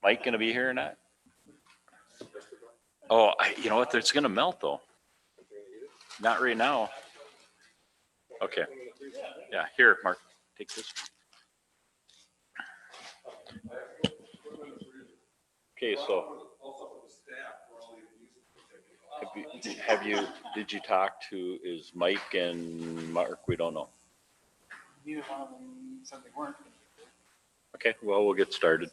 Mike gonna be here or not? Oh, you know what? It's gonna melt though. Not right now. Okay. Yeah, here, Mark, take this. Okay, so did you talk to, is Mike and Mark? We don't know. Neither one of them said they weren't. Okay, well, we'll get started.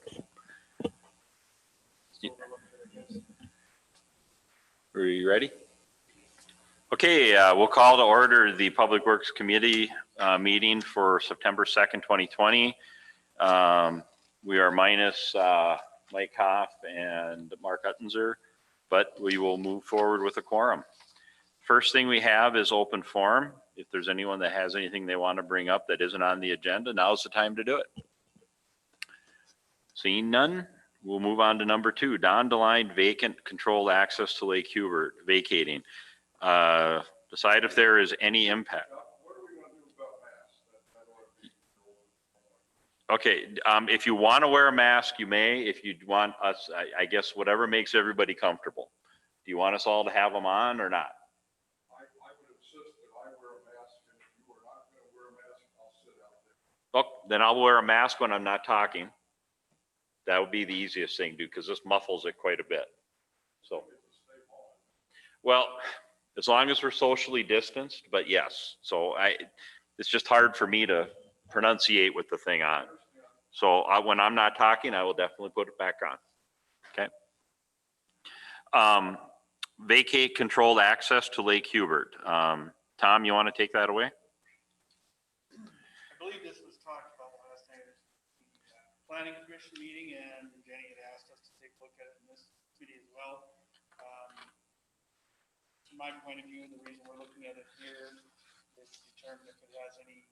Are you ready? Okay, we'll call to order the Public Works Committee meeting for September 2nd, 2020. We are minus Mike Hoff and Mark Uttenzer, but we will move forward with a quorum. First thing we have is open forum. If there's anyone that has anything they want to bring up that isn't on the agenda, now's the time to do it. Seeing none, we'll move on to number 2, Don DeLine vacant controlled access to Lake Hubert vacating. Decide if there is any impact. What are we going to do about masks? Okay, if you want to wear a mask, you may. If you want us, I guess whatever makes everybody comfortable. Do you want us all to have them on or not? I would insist that I wear a mask, and if you are not going to wear a mask, I'll sit out there. Oh, then I'll wear a mask when I'm not talking. That would be the easiest thing to do because this muffles it quite a bit. So, well, as long as we're socially distanced, but yes. So it's just hard for me to pronunciate with the thing on. So when I'm not talking, I will definitely put it back on. Okay. Vacate controlled access to Lake Hubert. Tom, you want to take that away? I believe this was talked about last night at the planning commission meeting, and Jenny had asked us to take a look at it in this committee as well. From my point of view, the reason we're looking at it here is to determine if it has any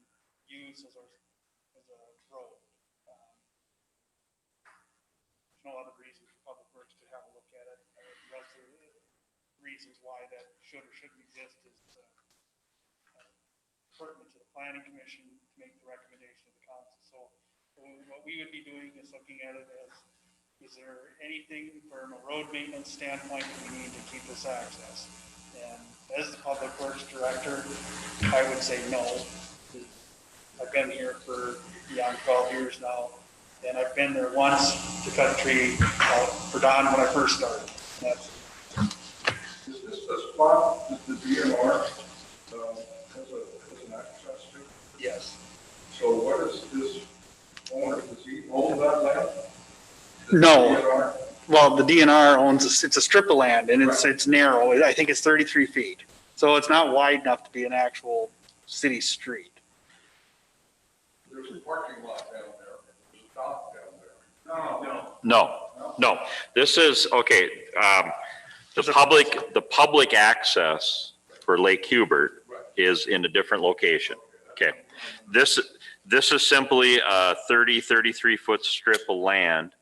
use as a road. There's no other reason for Public Works to have a look at it. The rest of the reasons why that should or shouldn't exist is pertinent to the planning commission to make the recommendation of the council. So what we would be doing is looking at it as, is there anything from a road maintenance standpoint that we need to keep this access? And as the Public Works Director, I would say no. I've been here for beyond 12 years now, and I've been there once to cut a tree for Don when I first started. That's Is this the spot that the DNR has an access to? yes. So what is this owner, does he own that land? No. DNR? Well, the DNR owns, it's a strip of land, and it's narrow. I think it's 33 feet. So it's not wide enough to be an actual city street. There's a parking lot down there, there's a dock down there. No. This is, okay, the public access for Lake Hubert is in a different location. Okay. This is simply a 33 foot strip of land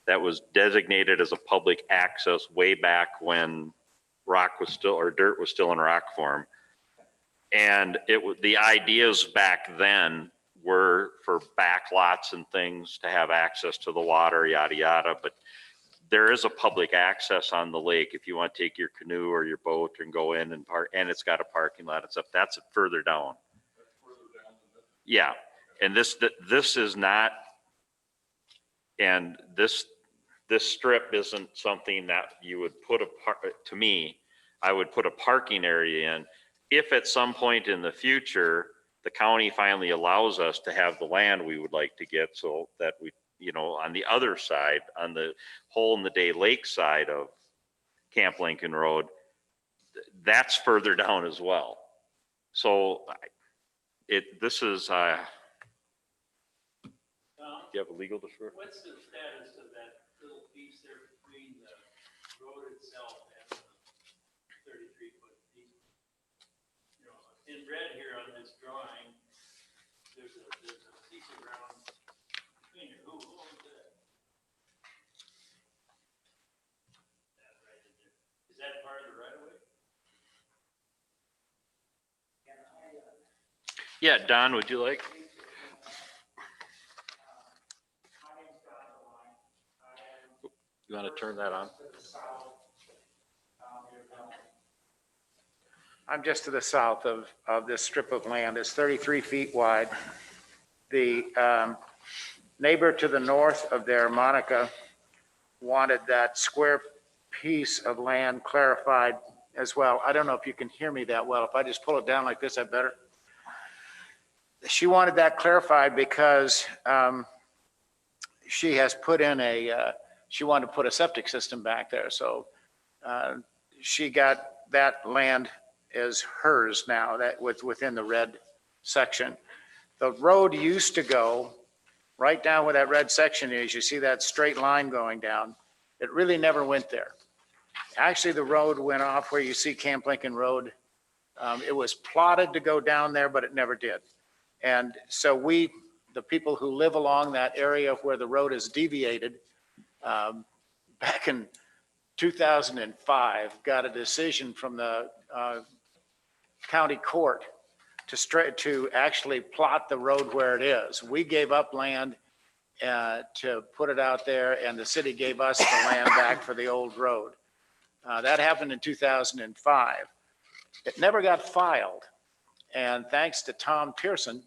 that was designated as a public access way back when rock was still, or dirt was still in rock form. And the ideas back then were for back lots and things to have access to the water, yada, yada. But there is a public access on the lake if you want to take your canoe or your boat and go in and park, and it's got a parking lot and stuff. That's further down. Yeah. And this is not, and this strip isn't something that you would put to me, I would put a parking area in. If at some point in the future, the county finally allows us to have the land we would like to get, so that we, on the other side, on the Hole in the Day Lake side of Camp Lincoln Road, that's further down as well. So this is, do you have a legal description? What's the status of that little piece there between the road itself and the 33 foot piece? In red here on this drawing, there's a piece of ground between here. Who owns that? That right in there. Is that part of the right of way? Yeah, Don, would you like? You want to turn that on? I'm just to the south of this strip of land. It's 33 feet wide. The neighbor to the north of there, Monica, wanted that square piece of land clarified as well. I don't know if you can hear me that well. If I just pull it down like this, I better. She wanted that clarified because she has put in she wanted to put a septic system back there. So she got that land as hers now, that within the red section. The road used to go right down where that red section is. You see that straight line going down. It really never went there. Actually, the road went off where you see Camp Lincoln Road. It was plotted to go down there, but it never did. And so the people who live along that area where the road is deviated, back in 2005, got a decision from the county court to actually plot the road where it is. We gave up land to put it out there, and the city gave us the land back for the old road. That happened in 2005. It never got filed. And thanks to Tom Pearson,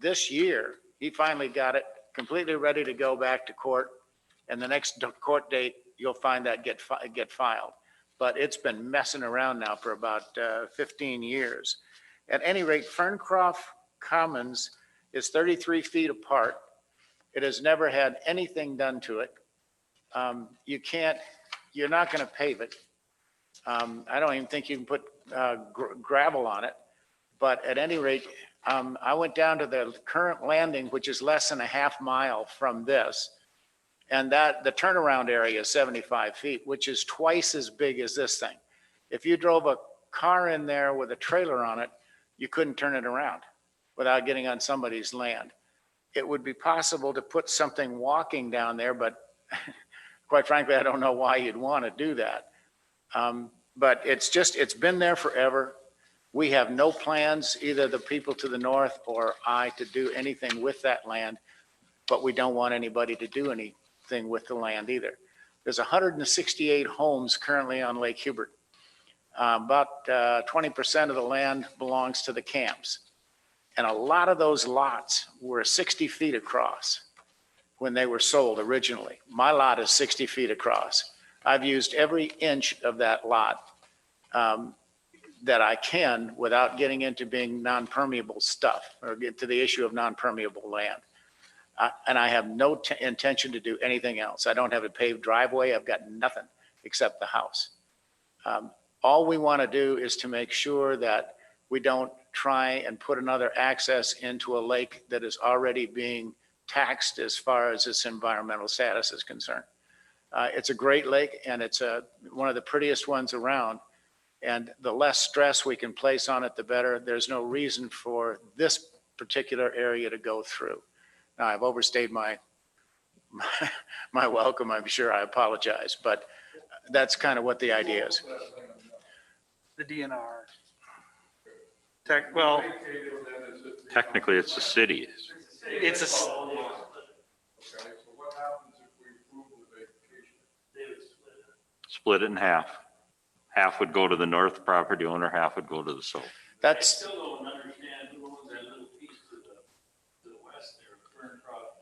this year, he finally got it completely ready to go back to court. And the next court date, you'll find that get filed. But it's been messing around now for about 15 years. At any rate, Ferncroft Commons is 33 feet apart. It has never had anything done to it. You're not going to pave it. I don't even think you can put gravel on it. But at any rate, I went down to the current landing, which is less than a half mile from this. And the turnaround area is 75 feet, which is twice as big as this thing. If you drove a car in there with a trailer on it, you couldn't turn it around without getting on somebody's land. It would be possible to put something walking down there, but quite frankly, I don't know why you'd want to do that. But it's been there forever. We have no plans, either the people to the north or I, to do anything with that land, but we don't want anybody to do anything with the land either. There's 168 homes currently on Lake Hubert. About 20% of the land belongs to the camps. And a lot of those lots were 60 feet across when they were sold originally. My lot is 60 feet across. I've used every inch of that lot that I can without getting into being non-permeable stuff or get to the issue of non-permeable land. And I have no intention to do anything else. I don't have a paved driveway. I've got nothing except the house. All we want to do is to make sure that we don't try and put another access into a lake that is already being taxed as far as its environmental status is concerned. It's a great lake, and it's one of the prettiest ones around. And the less stress we can place on it, the better. There's no reason for this particular area to go through. Now, I've overstayed my welcome. I'm sure. I apologize, but that's kind of what the idea is. The DNR. Well, Technically, it's the city. it's a, Okay, so what happens if we approve the vacation? Split it in half. Half would go to the north property owner, half would go to the south. I That's, still don't understand who owns that little piece to the west there, Ferncroft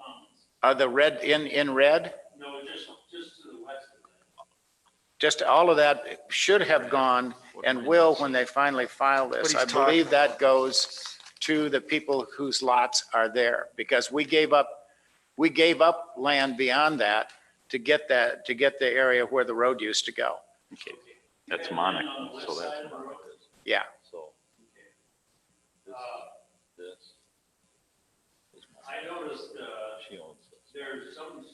Commons. the red in red, No, just to the west of that. just all of that should have gone and will when they finally file this. I believe that goes to the people whose lots are there, because we gave up land beyond that to get the area where the road used to go. Okay, that's Monica, so that's Side of the road. Yeah. So Uh, this is I noticed, she owns this. there's some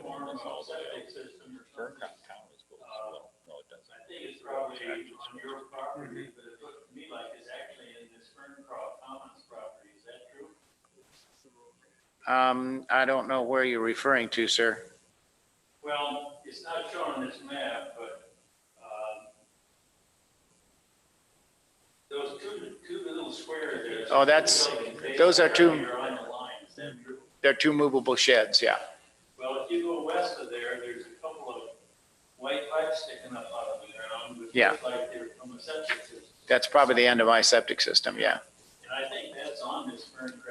form of septic system or something. No, it doesn't. I think it's probably on your property, but it looked to me like it's actually in this Ferncroft Commons property. Is that true? I don't know where you're referring to, sir. Well, it's not shown on this map, but those two little squares there. Oh, those are two- You're on the line. Is that true? They're two movable sheds, yeah. Well, if you go west of there, there's a cracks sticking up out of the ground, which Yeah. looks like they're from a septic system. That's probably the end of my septic system, yeah. And I think that's on this Fern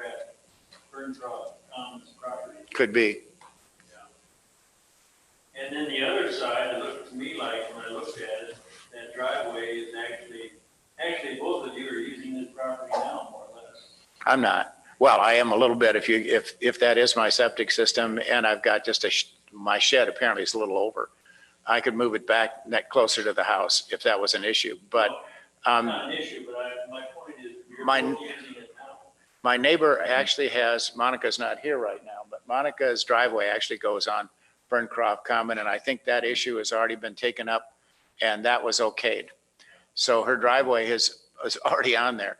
Trough Commons property. Could be. And then the other side, it looked to me like, when I looked at it, that driveway is actually both of you are using this property now, more or less. I'm not. Well, I am a little bit if that is my septic system and I've got just my shed apparently is a little over. I could move it back closer to the house if that was an issue, but, Not an issue, but my point is, you're both using it now. my neighbor actually has, Monica's not here right now, but Monica's driveway actually goes on Ferncroft Common, and I think that issue has already been taken up, and that was okayed. So her driveway is already on there.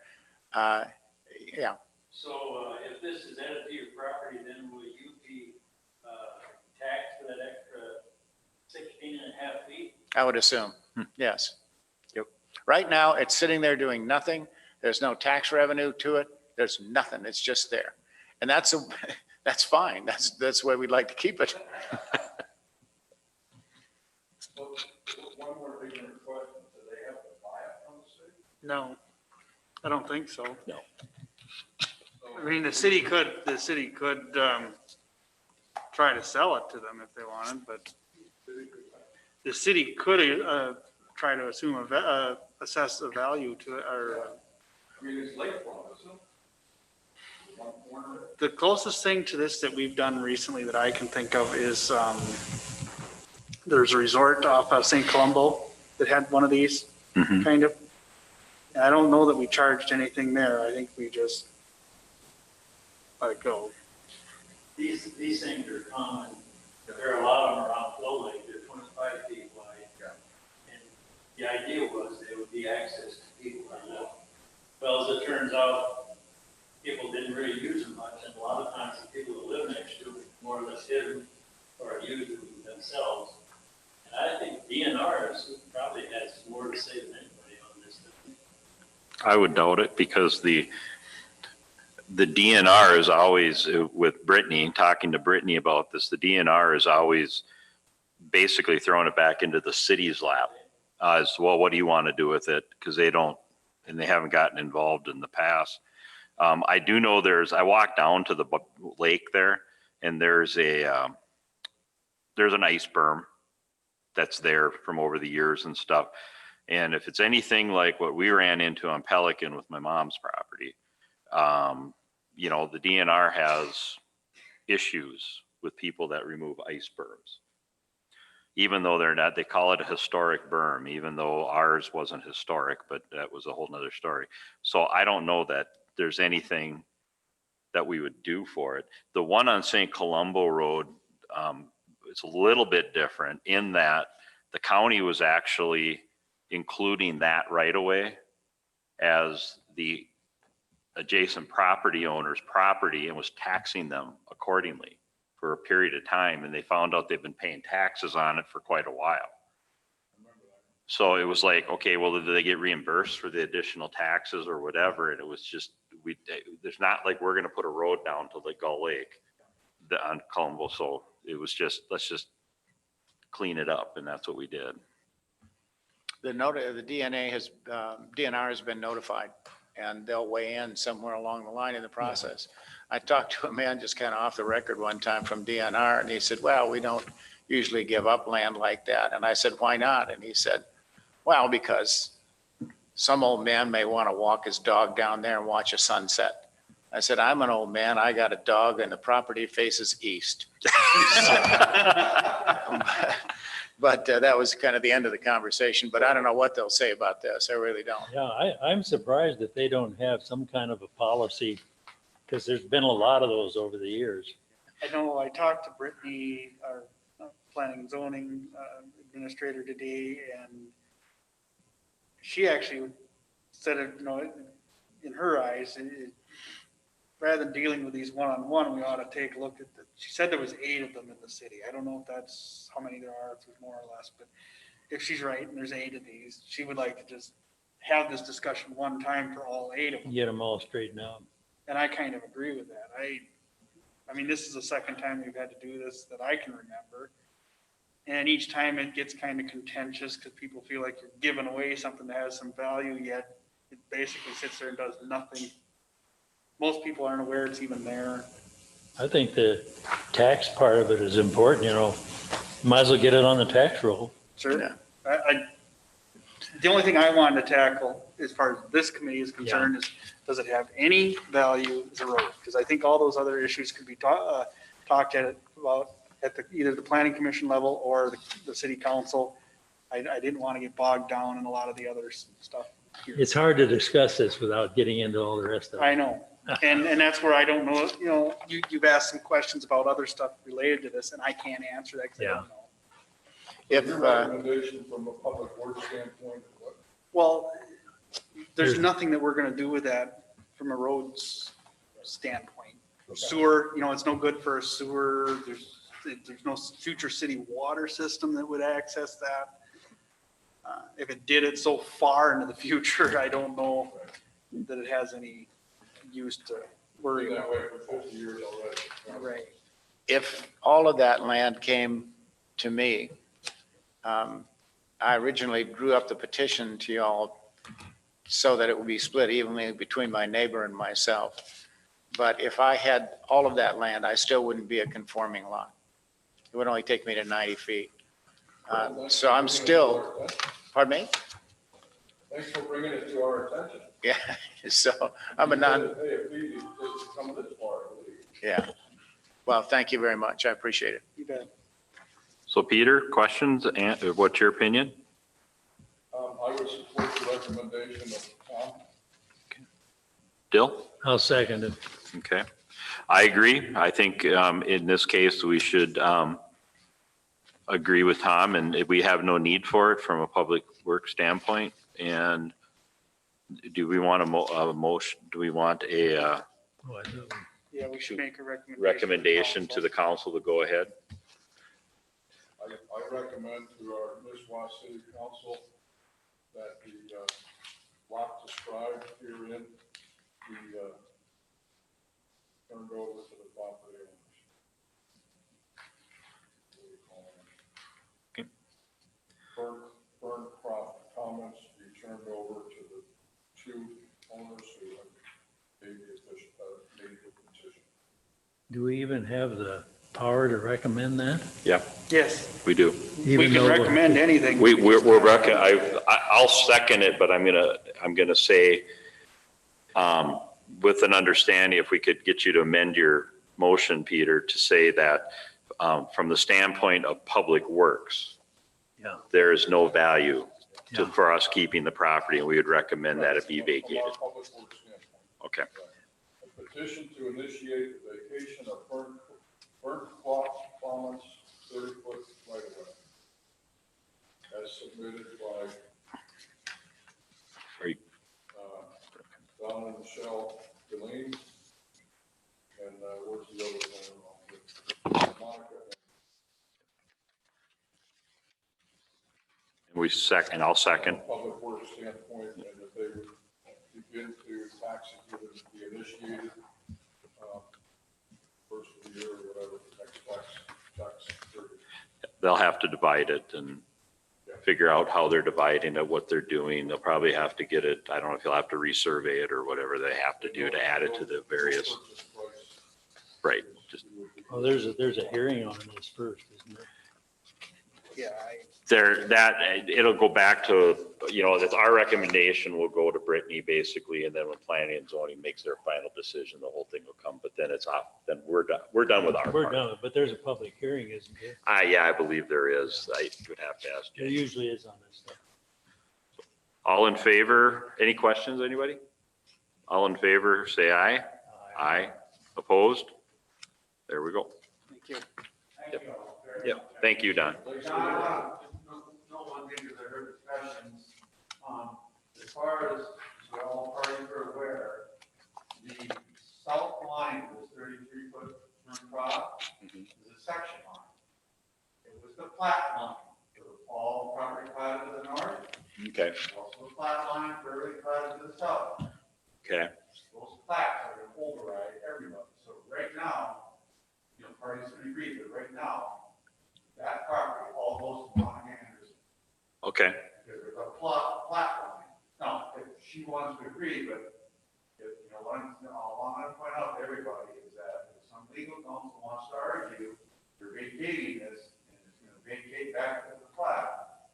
Yeah, So if this is added to your property, then will you be taxed for that extra 16 and a half feet? I would assume, yes. Yep. Right now, it's sitting there doing nothing. There's no tax revenue to it. There's nothing. It's just there. And that's fine. That's the way we'd like to keep it. One more big question, do they have to buy it from the city? No, I don't think so. No. I mean, the city could, try to sell it to them if they wanted, but the city could, try to assume assess a value to it, or, I mean, it's lakefront, isn't it? One corner. the closest thing to this that we've done recently that I can think of is, there's a resort off of St. Columbo that had one of these, Mhm. kind of. And I don't know that we charged anything there. I think we just let it go. These things are common. There are a lot of them around Flow Lake. They're 25 feet wide. Yeah. And the idea was there would be access to people on that. Well, as it turns out, people didn't really use them much, and a lot of times the people that live next to it more or less hid them or used them themselves. And I think DNRs probably has more to say than anybody on this. I would doubt it because the DNR is always, with Brittany, talking to Brittany about this, the DNR is always basically throwing it back into the city's lap. As well, what do you want to do with it? Because they don't, and they haven't gotten involved in the past. I do know I walked down to the lake there and there's an ice berm that's there from over the years and stuff. And if it's anything like what we ran into on Pelican with my mom's property, the DNR has issues with people that remove ice berms. Even though they call it a historic berm, even though ours wasn't historic, but that was a whole nother story. So I don't know that there's anything that we would do for it. The one on St. Columbo Road, it's a little bit different in that the county was actually including that right away as the adjacent property owner's property and was taxing them accordingly for a period of time. And they found out they've been paying taxes on it for quite a while. So it was like, okay, well, did they get reimbursed for the additional taxes or whatever? And it was just, there's not like we're going to put a road down to like Gull Lake on Columbo. So it was just, let's just clean it up. And that's what we did. The DNR has been notified and they'll weigh in somewhere along the line in the process. I talked to a man just kind of off the record one time from DNR and he said, well, we don't usually give up land like that. And I said, why not? And he said, well, because some old man may want to walk his dog down there and watch a sunset. I said, I'm an old man. I got a dog and the property faces east. But that was kind of the end of the conversation, but I don't know what they'll say about this. I really don't. Yeah, I'm surprised that they don't have some kind of a policy, because there's been a lot of those over the years. I know I talked to Brittany, our planning and zoning administrator today, and she actually said, in her eyes, rather than dealing with these one-on-one, we ought to take a look at she said there was 8 of them in the city. I don't know if that's how many there are, if there's more or less, but if she's right and there's 8 of these, she would like to just have this discussion one time for all 8 of them. Get them all straightened out. And I kind of agree with that. I mean, this is the second time we've had to do this that I can remember. And each time it gets kind of contentious because people feel like you're giving away something that has some value, yet it basically sits there and does nothing. Most people aren't aware it's even there. I think the tax part of it is important, you know. Might as well get it on the tax roll. Sure. Yeah. The only thing I wanted to tackle as far as this committee is concerned is, does it have any value as a road? Because I think all those other issues could be talked about at either the planning commission level or the city council. I didn't want to get bogged down in a lot of the other stuff here. It's hard to discuss this without getting into all the rest of I it. know. And that's where I don't know, you know, you've asked some questions about other stuff related to this and I can't answer that because I Yeah. don't know. If, Your recommendation from a public works standpoint, what? Well, there's There's- nothing that we're gonna do with that from a roads standpoint. Sewer, you know, it's no good for a sewer. There's no future city water system that would access that. If it did it so far into the future, I don't know that it has any use to worry Been that about. way for 50 years already. Right. if all of that land came to me, I originally drew up the petition to y'all so that it would be split evenly between my neighbor and myself. But if I had all of that land, I still wouldn't be a conforming lot. It would only take me to 90 feet. So I'm still, pardon me? Thanks for bringing it to our attention. Yeah, so I'm a non, Hey, if we just come this far, I believe. yeah. Well, thank you very much. I appreciate it. You bet. So Peter, questions, and what's your opinion? I would support the recommendation of Tom. Dill? I'll second it. Okay. I agree. I think in this case, we should agree with Tom, and we have no need for it from a public work standpoint. And do we want a motion, do we want a Oh, I do. Yeah, we should make a recommendation. recommendation to the council to go ahead? I recommend to our Nishwa City Council that the lot described herein be turned over to the property owners. What do you call them? Okay. Burn crop comments be turned over to the two owners who have made the petition. Do we even have the power to recommend that? Yeah, Yes, we do. we Even can though- recommend anything. I'll second it, but I'm gonna say, with an understanding, if we could get you to amend your motion, Peter, to say that, from the standpoint of public works, Yeah. there is no value Yeah. for us keeping the property, and we would recommend that it be From our vacated. public works standpoint. Okay. A petition to initiate the vacation of burnt crop comments 30-foot right of way. As submitted by Are you- Don and Michelle Deline. And where's the other one? Monica. And I'll second. Public works standpoint, and that they would begin to tax it, would be initiated first of the year or whatever, the next tax period. They'll have to divide it and figure out how they're dividing it, what they're doing. They'll probably have to get it, I don't know if you'll have to resurvey it or whatever they have to do to add it to the various, Purchase price right, just, Well, there's a hearing on this first, isn't there? Yeah, it'll go back to, that our recommendation will go to Brittany basically, and then when planning and zoning makes their final decision, the whole thing will come, but then it's off, then we're done with our We're part. done, but there's a public hearing, isn't there? Yeah, I believe there is. I would have to ask There you. usually is on this stuff. All in favor? Any questions, anybody? All in favor, say aye. Aye. Opposed? There we go. thank you. Yep. Thank you, Don. No one thing that I heard discussions, as far as all parties are aware, the south line of this 33-foot turn crop is a section line. It was the plat line for all property platted to the north, Okay. also the plat line for everybody platted to the south. Okay. Those plats are going to override everybody. So right now, parties can agree that right now, that property all close to Mount Anderson. Okay, There's a plot line. Now, if she wants to agree, but if, you know, all I'm gonna point out to everybody is that if some legal counsel wants to argue, you're vacating this, and it's gonna vacate back to the plat.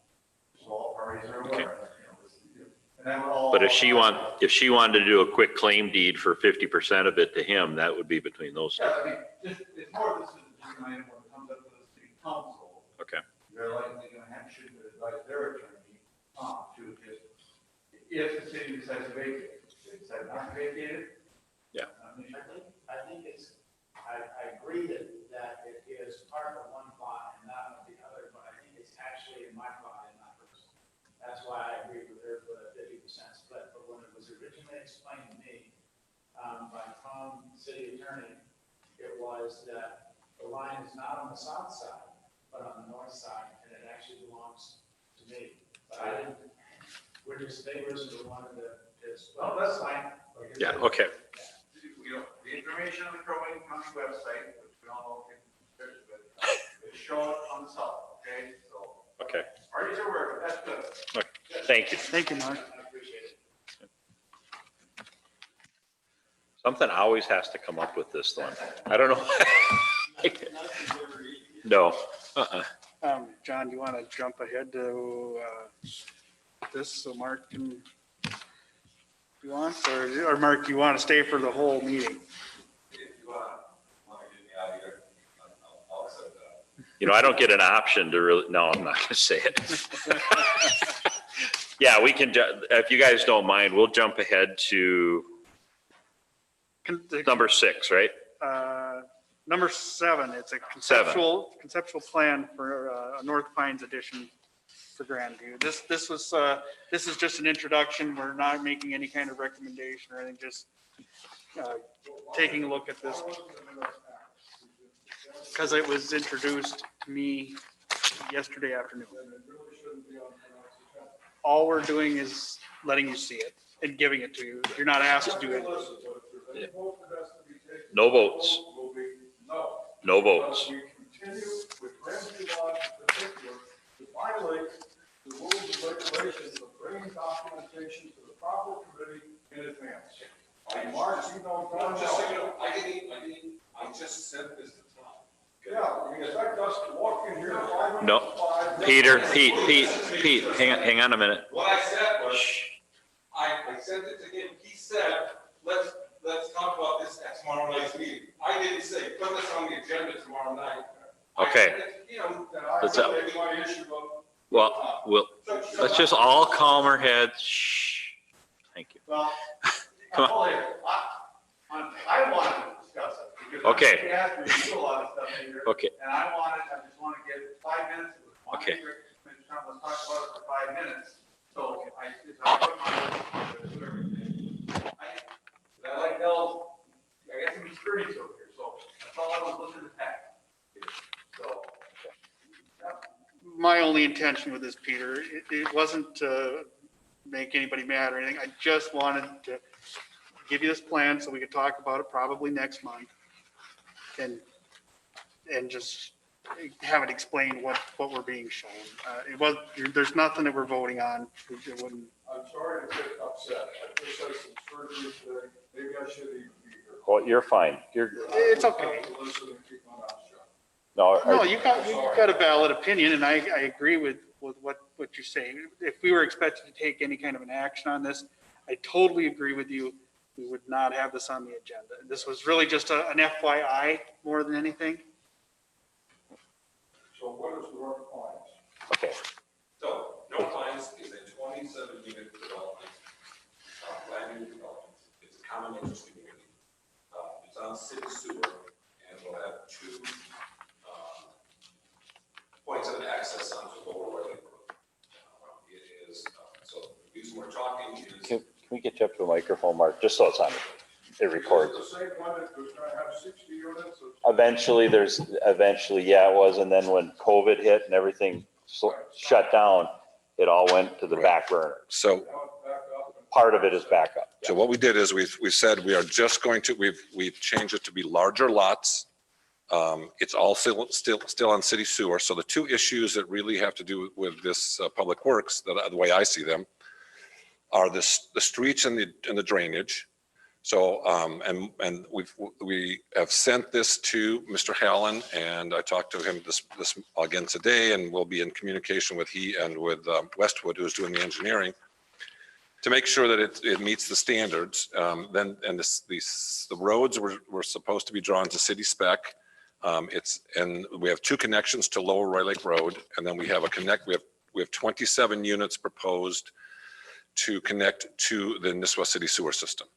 So all parties are aware. You know, and that would all. but if she wanted to do a quick claim deed for 50% of it to him, that would be between those two. Yeah, I mean, it's more of this is a decision item when it comes up to the city council. Okay. They're likely gonna should advise their attorney, to just, if the city decides to vacate, if they decide not to vacate it. Yeah. I think it's, I agree that it is part of one plot and not of the other, but I think it's actually in my plot and not hers. That's why I agree with her for the 50% split, but when it was originally explained to me, by Tom, city attorney, it was that the line is not on the south side, but on the north side, and it actually belongs to me. But I didn't, we're just neighbors who wanted to, well, that's fine. Like I Yeah, said, okay. You know, the information on the Crow Wing County website, which we all know, it's shown on the south, okay? So. Okay. Parties are aware, but that's good. Thank you. Thank you, Mark. I appreciate it. Something always has to come up with this one. I don't know. Nothing's ever easy. No. John, do you want to jump ahead to this so Mark can, if you want, or Mark, you want to stay for the whole meeting? If you want to get me out of here, I'll accept that. You know, I don't get an option to really, no, I'm not going to say it. Yeah, we can, if you guys don't mind, we'll jump ahead to number 6, right? Number 7, it's a conceptual plan for a North Pines addition for Grandview. This is just an introduction. We're not making any kind of recommendation or anything, just taking a look at this. Because it was introduced to me yesterday afternoon. All we're doing is letting you see it and giving it to you. You're not asked to do it. No votes. No votes. We continue with Ramsey Lodge in particular to violate the rules and regulations of bringing documentation to the proper committee in advance. Mark, you know, No, just so you know, I just sent this to Tom. yeah, we expect us to walk in here 5 minutes. No. to 5. Pete, hang on a minute. What I said was, I sent it to him, he said, let's talk about this at tomorrow night's meeting. I didn't say, put this on the agenda tomorrow night. Okay. You know, And I Let's- raised my issue of. Well, let's just all calm our heads. Shh. Thank you. Well, Come on. I wanted to discuss it. because Okay. we asked me to do a lot of stuff here. Okay. And I just want to get 5 minutes. It was one Okay. thing, let's talk about it for 5 minutes. So I put my, I like Dell's, I got some experience over here, so that's all I was looking at. So. My only intention with this, Peter, it wasn't to make anybody mad or anything. I just wanted to give you this plan so we could talk about it probably next month. And just have it explain what we're being shown. There's nothing that we're voting on. It wouldn't. I'm sorry to get upset. I just had some surgery today. Maybe I shouldn't even be here. Well, you're fine. It's okay. I have to listen and keep my mouth shut. No, No, you've got a valid opinion, and I agree with what you're saying. If we were expected to take any kind of an action on this, I totally agree with you. We would not have this on the agenda. This was really just an FYI more than anything. So what is the North Pines? okay. So, No Pines is a 27-unit development, land unit development. It's a common interest community. It's on city sewer, and we'll have 2 points of access onto Lower White Lake Road. It is, so the reason we're talking is. Can we get you up to a microphone, Mark, just so it's on, it records? Is it the same one that was going to have 60 units? Eventually, yeah, it was. And then when COVID hit and everything shut down, it all went to the back burner. So, Now it's back up and Part of it is back up. so what we did is we said we are just going to, we've changed it to be larger lots. It's all still on city sewer. So the two issues that really have to do with this public works, the way I see them, are the streets and the drainage. So, and we have sent this to Mr. Hallen, and I talked to him this again today, and we'll be in communication with he and with Westwood, who's doing the engineering, to make sure that it meets the standards. The roads were supposed to be drawn to city spec. And we have two connections to Lower Roy Lake Road, and then we have we have 27 units proposed to connect to the Nisswa City sewer system.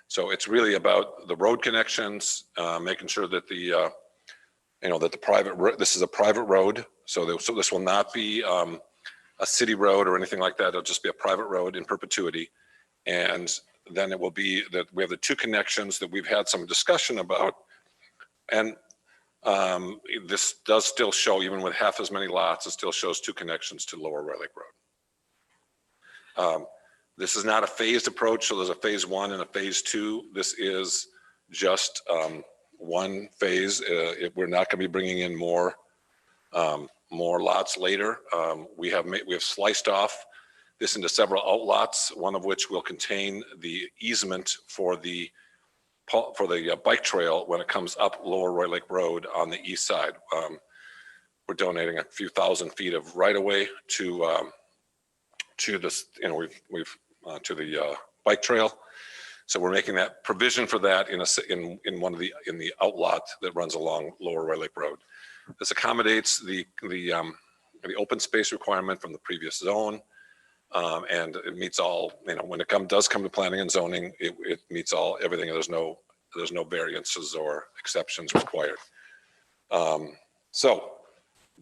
So it's really about the road connections, making sure that this is a private road. So this will not be a city road or anything like that. It'll just be a private road in perpetuity. And then it will be that we have the two connections that we've had some discussion about. And this does still show, even with half as many lots, it still shows two connections to Lower Roy Lake Road. This is not a phased approach, so there's a phase one and a phase two. This is just one phase. We're not going to be bringing in more lots later. We have sliced off this into several outlots, one of which will contain the easement for the bike trail when it comes up Lower Roy Lake Road on the east side. We're donating a few thousand feet of right of way to this, to the bike trail. So we're making that provision for that in the outlot that runs along Lower Roy Lake Road. This accommodates the open space requirement from the previous zone. And it meets all, when it does come to planning and zoning, it meets everything. There's no variances or exceptions required. So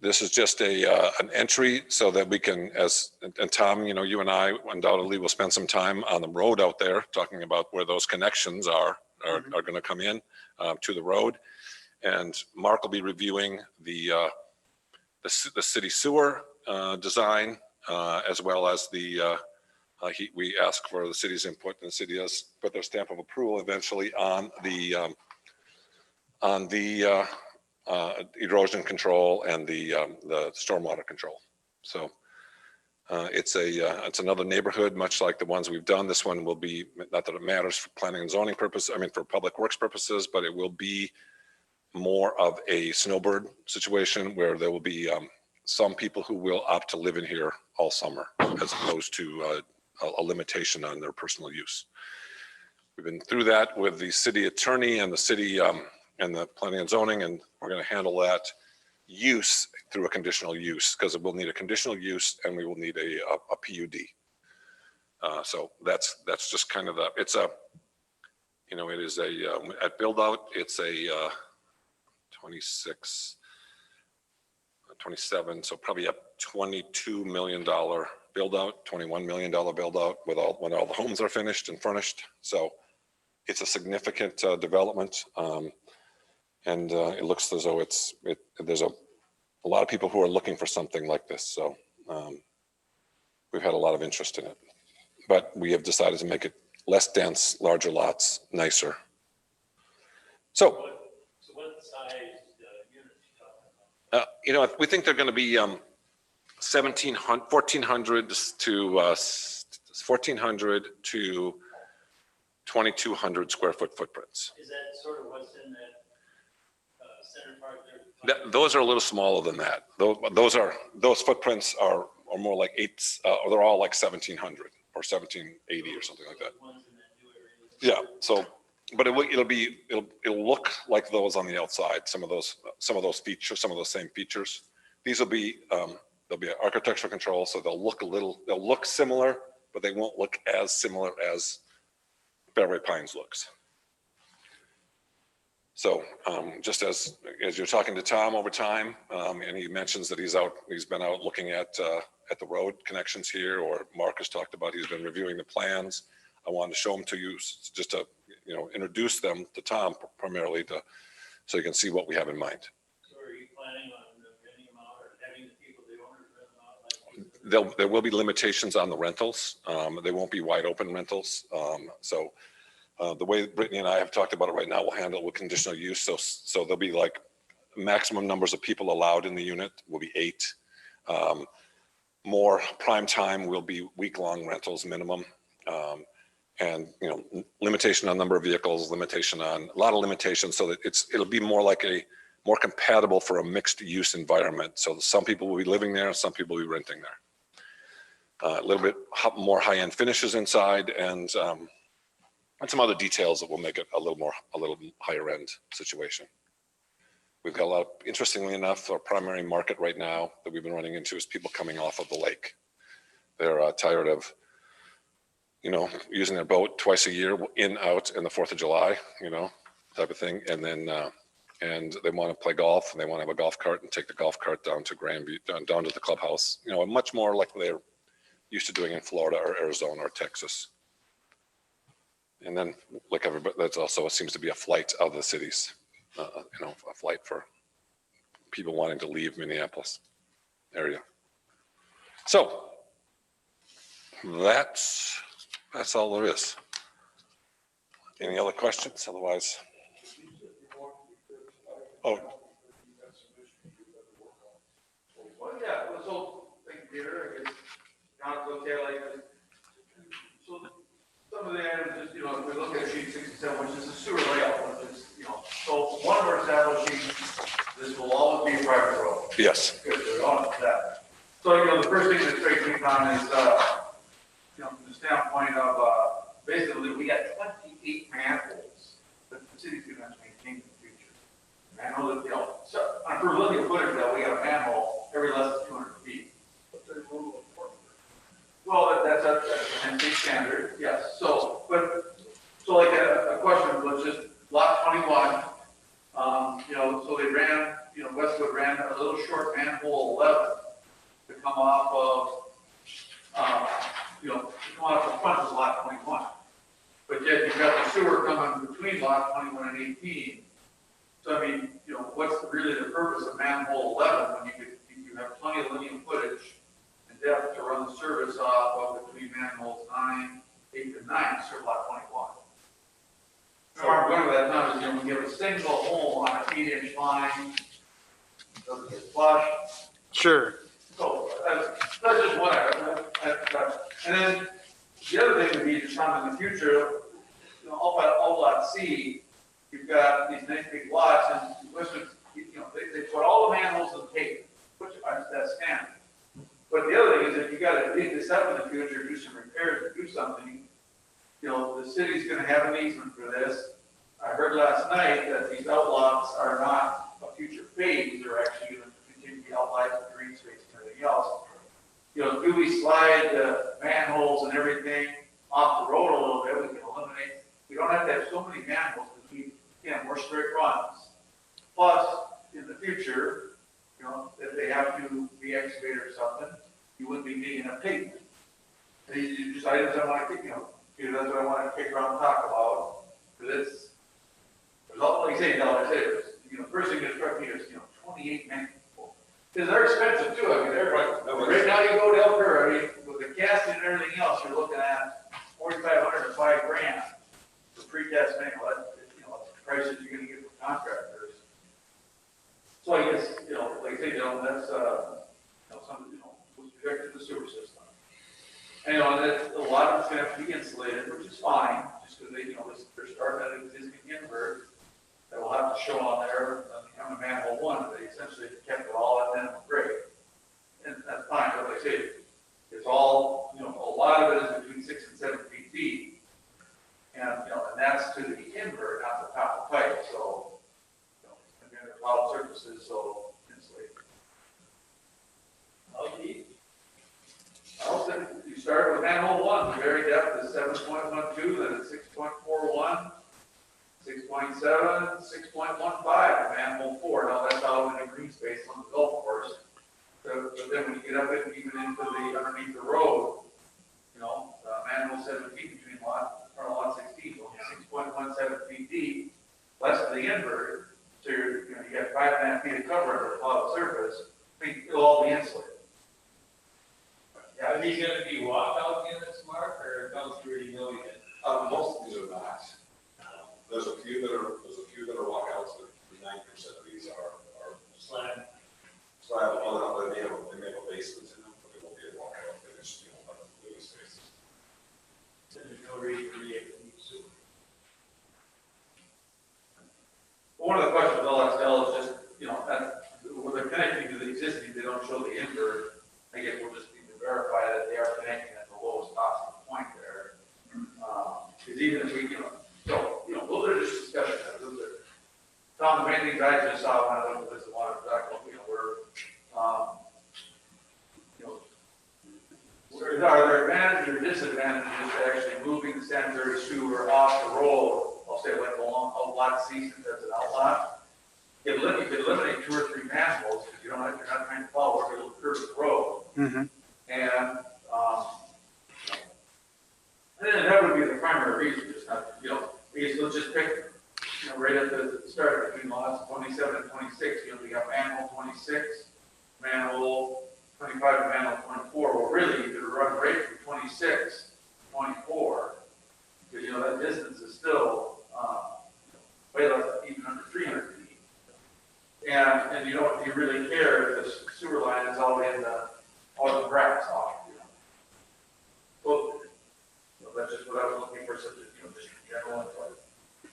this is just an entry so that we can, and Tom, you and I undoubtedly will spend some time on the road out there talking about where those connections are going to come in to the road. And Mark will be reviewing the city sewer design, as well as we ask for the city's input, and the city does put their stamp of approval eventually on the erosion control and the stormwater control. So it's another neighborhood, much like the ones we've done. This one will be, not that it matters for planning and zoning purposes, for public works purposes, but it will be more of a snowbird situation where there will be some people who will opt to live in here all summer, as opposed to a limitation on their personal use. We've been through that with the city attorney and the city and the planning and zoning, and we're going to handle that use through a conditional use, because it will need a conditional use and we will need a PUD. So that's just kind of it is at build out, it's a 27, so probably a $22 million build out, $21 million build out when all the homes are finished and furnished. So it's a significant development. And it looks as though there's a lot of people who are looking for something like this. So we've had a lot of interest in it, but we have decided to make it less dense, larger lots, nicer. So what size units are you talking about? we think they're going to be 1,400 to 2,200 square foot footprints. Is that sort of what's in that center part there? Those are a little smaller than that. Those footprints are more like they're all like 1,700 or 1,780 or something like that. The ones in that new area? Yeah. So, but it'll look like those on the outside. Some of those features, some of those same features. These will be there'll be an architectural control, so they'll look similar, but they won't look as similar as Fairway Pines looks. So just as you're talking to Tom over time, and he mentions that he's been out looking at the road connections here, or Mark has talked about he's been reviewing the plans. I wanted to show them to you just to introduce them to Tom primarily so you can see what we have in mind. So are you planning on renting them out or having the people, the owners rent them out? There will be limitations on the rentals. They won't be wide open rentals. The way Brittany and I have talked about it right now, we'll handle it with conditional use. So there'll be like maximum numbers of people allowed in the unit will be 8. More prime time will be week-long rentals minimum. And, you know, limitation on number of vehicles, limitation on, a lot of limitations, so that it'll be more like more compatible for a mixed use environment. So some people will be living there, some people will be renting there. A little bit more high-end finishes inside, and some other details that will make it a little higher end situation. We've got a lot, interestingly enough, our primary market right now that we've been running into is people coming off of the lake. They're tired of, you know, using their boat twice a year, in, out, and the 4th of July, you know, type of thing. And then, and they want to play golf, and they want to have a golf cart and take the golf cart down to Grandview, down to the clubhouse, you know, much more like they're used to doing in Florida or Arizona or Texas. And then, like everybody, that's also seems to be a flight out of the cities. You know, a flight for people wanting to leave Minneapolis area. So that's all there is. Any other questions? Otherwise, oh, Well, yeah, so, thank you, Peter, I guess, not look at like, so some of the items is, you know, if we look at sheet 67, which is the sewer layout, which is, you know, so one of our establishing, this will always be a private road. yes. Good, we're on to that. So, you know, the first thing that strikes me down is, you know, from the standpoint of, basically, we got 28 manholes that the city's gonna have to maintain in the future. And I know that, you know, so, on per linear footage, that we got a manhole every less than 200 feet. Well, that's a NC standard, yes. So, but, so like a question, let's just, lot 21, you know, so they ran, you know, Westwood ran a little short manhole 11 to come off of, you know, to come off the front of lot 21. But yet you've got the sewer coming between lot 21 and 18. So I mean, you know, what's really the purpose of manhole 11 when you have plenty of linear footage and depth to run the service off of between manholes 9, 8, and 9 to serve lot 21. So where I'm going with that now is, you know, when you have a single hole on an 8-inch line, doesn't get flush. Sure. So that's just one item. And then the other thing would be to come in the future, you know, all lot C, you've got these nice big lots, and Westwood, you know, they put all the manholes in the pavement, which that's standard. But the other thing is, if you got to dig this up in the future, do some repairs, or do something, you know, the city's going to have an easement for this. I heard last night that these outlots are not a future phase; they're actually going to continue to be outlined with green space and everything else. You know, do we slide the manholes and everything off the road a little bit? We can eliminate. We don't have to have so many manholes because we can have more straight runs. Plus, in the future, you know, if they have to re-excavate or something, you wouldn't be needing a pavement. These are just items I want to, you know, that's what I want to kick around and talk about. Because there's all, like I say, you know, first thing that struck me is, you know, 28 manholes. Because they're expensive too. I mean, they're right now you go to El Prairie, with the casting and everything else, you're looking at $4,500 to $5,000 for precast manhole. That's, you know, that's the prices you're going to get from contractors. So I guess, you know, like I say, you know, that's, you know, something, you know, was projected to the sewer system. And, you know, that a lot of it's going to have to be insulated, which is fine, just because they, you know, they're starting at an existing invert that will have to show on there, become a manhole 1. They essentially kept it all at minimum grade. And that's fine, but like I say, it's all, you know, a lot of it is between 6 and 7 feet deep. And, you know, and that's to the invert, not the top of the pipe. So, you know, and then the plowed surfaces, so insulated. How deep? I'll say you start with manhole 1, the very depth is 7.12, then it's 6.41, 6.7, 6.15, and manhole 4. Now that's out in a green space on the golf course. But then when you get up in, even into the underneath the road, you know, manhole 7 feet between lot 16, only 6.17 feet deep, less of the invert. So you're, you know, you got 5.5 feet of cover under the plowed surface. I mean, it'll all be insulated. Are these gonna be walkout units, Mark, or about 30 million? Most of these are not. There's a few that are walkouts, but 90% of these are basement in them, but they won't be able to have finished, living space. Then there's no reason to create a new sewer. One of the questions with LXL is just, when they're connecting to the existing, they don't show the invert. I guess we'll just need to verify that they are connecting at the lowest possible point there. Because even if we, those are just discussions. Tom, the main things I just saw when I looked at this a while back, are there advantages or disadvantages to actually moving the sanitary sewer off the road? I'll say like along outlot C since that's an outlot. You could eliminate 2 or 3 manholes because you're not trying to follow a little curve of the road. And then that would be the primary reason, just not, because let's just pick, right at the start between lots 27 and 26, we got manhole 26, manhole 25 and manhole 24. Well, really, you could run right from 26 to 24, because, that distance is still way less, even under 300 feet. And you don't, do you really care if the sewer line is all in the grass off, Well, that's just what I was looking for, such as, just general info.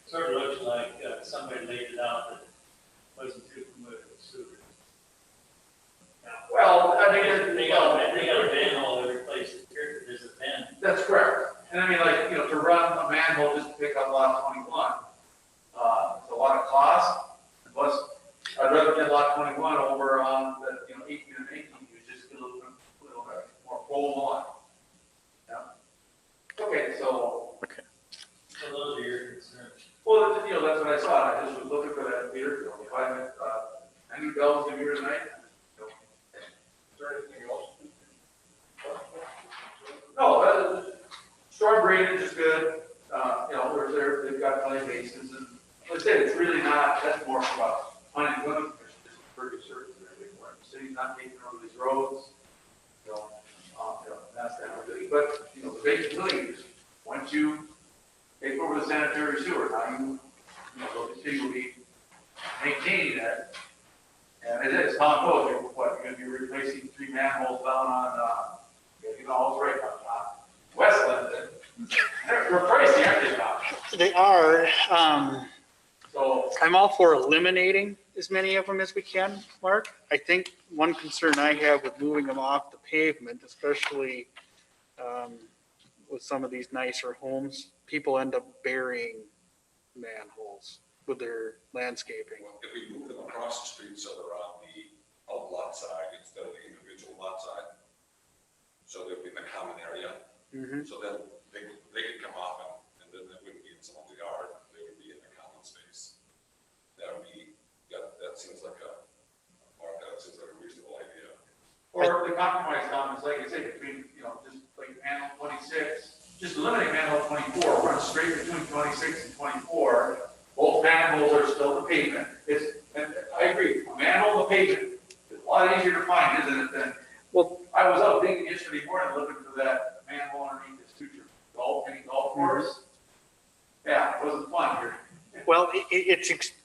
Sort of looks like somebody laid it out that wasn't too familiar with sewer. Well, I mean, They got a manhole every place there's a bend. that's correct. And I mean, like, to run a manhole just to pick up lot 21, it's a lot of cost. Plus, I'd rather get lot 21 over on the, 18 and 18, you just get a little bit more full on. Yeah. Okay, so. So those are your concerns. Well, that's what I saw. I just was looking for that meter. If I had any bells in here tonight. Is there anything else? No, storm drainage is good. They've got plenty of basins, and like I said, it's really not. That's more about finding limits. There's just pretty certain where the city's not taking over these roads. That's that really. But the basic thing is once you take over the sanitary sewer, now the city will be maintaining that. And it is, Tom knows, you're going to be replacing 3 manholes down on, right on top. Westland, they're pricey, aren't they, Tom? They are, So, I'm all for eliminating as many of them as we can, Mark. I think one concern I have with moving them off the pavement, especially with some of these nicer homes, people end up burying manholes with their landscaping. Well, if we move them across the street so they're on the outlot side instead of the individual lot side, so they'll be in the common area, so then they could come off and then they wouldn't be in someone's yard, they would be in the common space. That seems like a reasonable idea. or the compromise, Tom, is like I say, between, just like manhole 26, just eliminate manhole 24, run straight between 26 and 24. Both manholes are still the pavement. And I agree, a manhole, the pavement, is a lot easier to find, isn't it, than, I was out digging yesterday morning looking for that manhole underneath this future golf course. Yeah, it wasn't fun here. Well,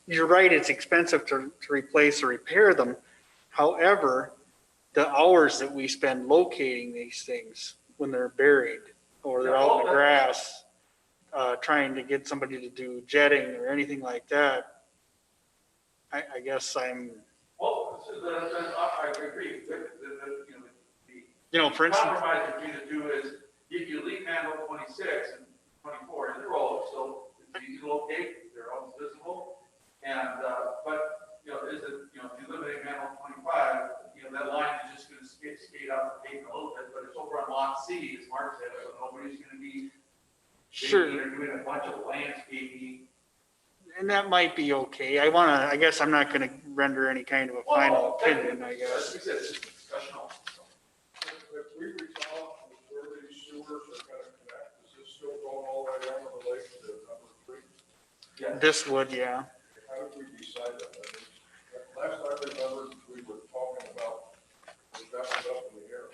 you're right, it's expensive to replace or repair them. However, the hours that we spend locating these things when they're buried or they're out in the grass, trying to get somebody to do jetting or anything like that, I guess Well, I agree. for instance, Compromise between the two is if you leave manhole 26 and 24 in the road, so it's easy to locate, they're always visible. And, but, if you eliminate manhole 25, that line is just going to skate out the pavement a little bit, but it's over on lot C, as Mark said, so nobody's going to be sure. they're doing a bunch of landscaping. And that might be okay. I guess I'm not going to render any kind of a final opinion, I guess. Like I said, it's just discussional. If we resolve where these sewers are gonna connect, is this still going all the way down to the lake to number 3? Yeah. This would, yeah. How did we decide that? Last I remember, we were talking about, that was up in the air.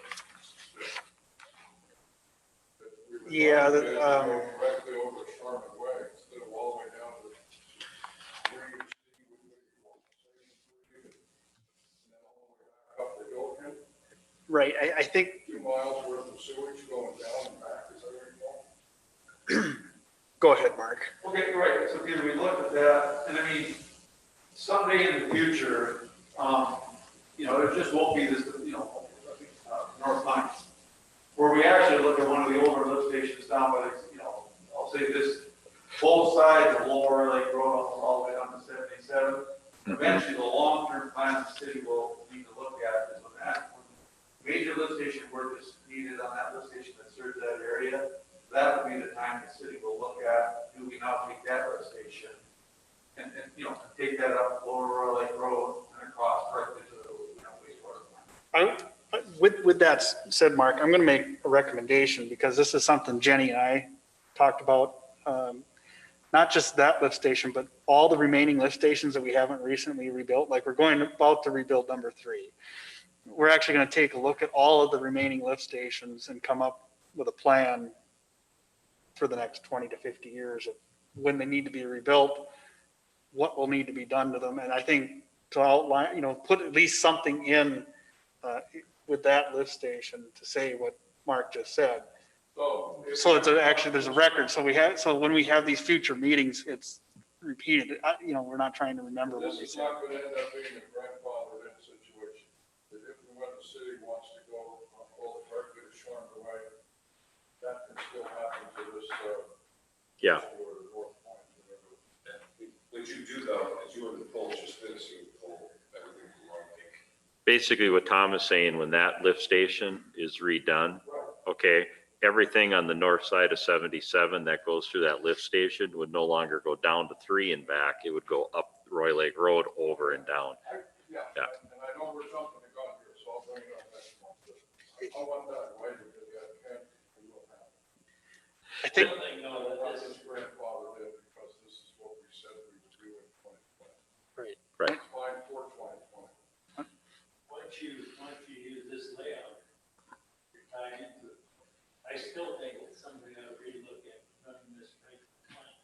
That we were Yeah, talking that, about going directly over Sherman Way instead of all the way down to Green City, and then all the way back up the Gilligan. Right. Right, I think, 2 miles worth of sewage going down and back, is that what you're calling? go ahead, Mark. Okay, right, so again, we looked at that, and I mean, someday in the future, you know, it just won't be this, you know, North Lines, where we actually look at one of the older lift stations down by, the, you know, I'll say this, both sides of Lower Lake Road all the way down to 77. Eventually, the long-term plan the city will need to look at is when that major lift station work is needed on that lift station that serves that area. That would be the time the city will look at, do we now take that lift station and you know, take that up Lower Lake Road and across directly to the, you know, wastewater plant. With that said, Mark, I'm going to make a recommendation because this is something Jenny and I talked about. Not just that lift station, but all the remaining lift stations that we haven't recently rebuilt. Like we're about to rebuild number 3. We're actually going to take a look at all of the remaining lift stations and come up with a plan for the next 20 to 50 years of when they need to be rebuilt, what will need to be done to them. And I think to outline, you know, put at least something in with that lift station to say what Mark just said. So it's actually, there's a record. So when we have these future meetings, it's repeated. You know, we're not trying to remember what This we is said. not going to end up being a grandfather in situation. That if and when the city wants to go pull the directly to Shoreham away, that can still happen to this. Yeah. Or North Point, whatever. What you do though, is you would pull just this, you would pull everything from Long Lake. Basically what Tom is saying, when that lift station is redone, okay, everything on the north side of 77 that goes through that lift station would no longer go down to 3 and back. It would go up Roy Lake Road, over and down. Yeah, Yeah. and I know we're jumping the gun here, so I'll bring it up next month. I want that way because that can and will happen. I think, One thing, though, that Not this this is where, grandfather did because this is what we said we would do in 2020. Right. Fine for 2020. once you use this layout, you're tied into it. I still think it's something that we look at running this right plan.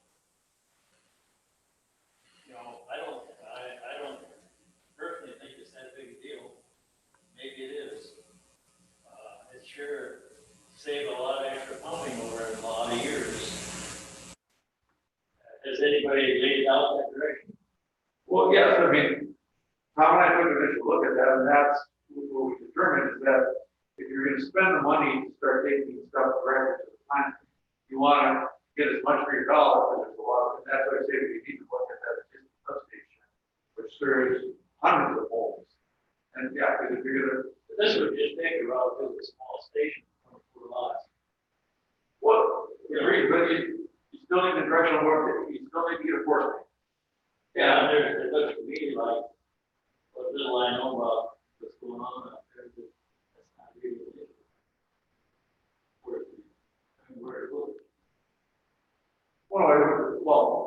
You know, I don't personally think it's that big a deal. Maybe it is. It sure saved a lot of extra pumping over a lot of years. Has anybody laid out that direction? Well, yes, I mean, Tom and I took an initial look at that, and that's what we determined is that if you're gonna spend the money to start taking stuff directly to the plant, you wanna get as much for your dollar, because there's a lot, and that's why I say we need to look at that existing substation, which serves hundreds of homes. And yeah, because if you're gonna, This would just make a relatively small station, 24 lots. well, you agree, but you still need the directional work, you still need to get a force main. Yeah, it looks to me like, what little I know about what's going on out there, that's not really it. Where it goes. Well,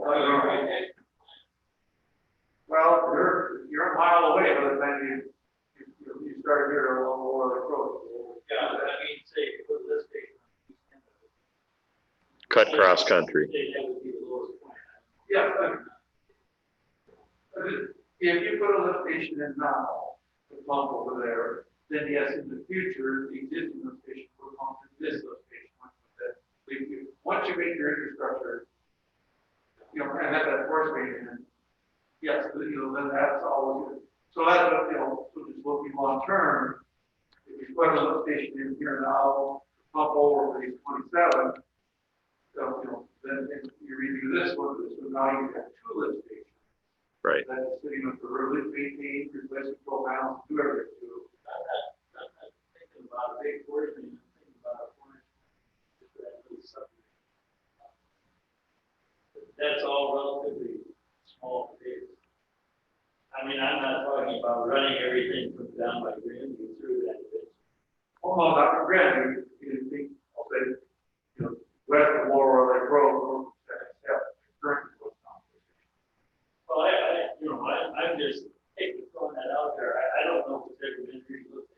Oh, you're right. well, you're a mile away by the time you start here along the Lower Road. Yeah, but I mean, say, you put this station on the east end of it. Cut cross country. Say that would be the lowest point. Yeah, but if you put a lift station in now, the pump over there, then yes, in the future, the existing lift station will pump to this lift station. Once you make your infrastructure, you know, and have that force main in, yes, you know, then that's always, so that's, you know, so just looking long term, if you put a lift station in here now, pump over for these 27, so, you know, then you redo this one, now you have 2 lift stations. Right. That's sitting with the relief maintain, replacement control panels, do everything to. I'm not thinking about a big portion, I'm thinking about a portion. Just that little subdivision. That's all relatively small space. I mean, I'm not talking about running everything from down by Grandview through that bit. Oh, no, Dr. Grant, you think, I'll say, you know, west of Lower Lake Road, currently goes down. Well, you know, I'm just throwing that out there. I don't know if it's ever been really looked at.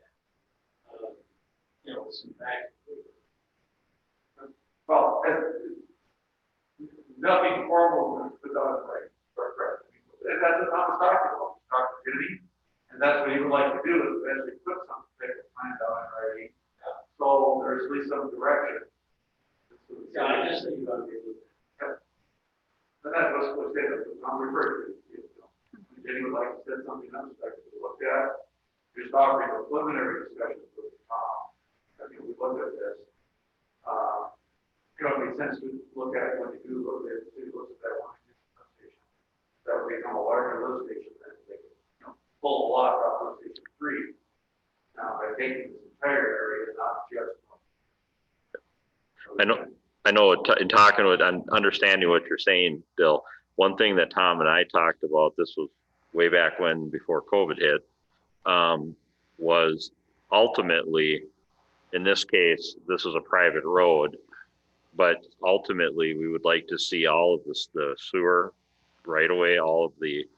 You know, some facts. Well, nothing formal was done, right? And that's what Tom was talking about, Dr. Kennedy, and that's what he would like to do, is eventually put some type of plan down in our let's say that I'm referring to. Jenny would like to set something unexpected to look at. Just offering a preliminary discussion with Tom. I mean, we looked at this. It makes sense to look at when you do look at that one station. That would become a larger lift station than they could, pull a lot off lift station 3. Now, by taking this entire area, not just one. I know, in talking with, I'm understanding what you're saying, Bill. One thing that Tom and I talked about, this was way back when, before COVID hit, was ultimately, in this case, this is a private road, but ultimately we would like to see all of this, the sewer right away, all of the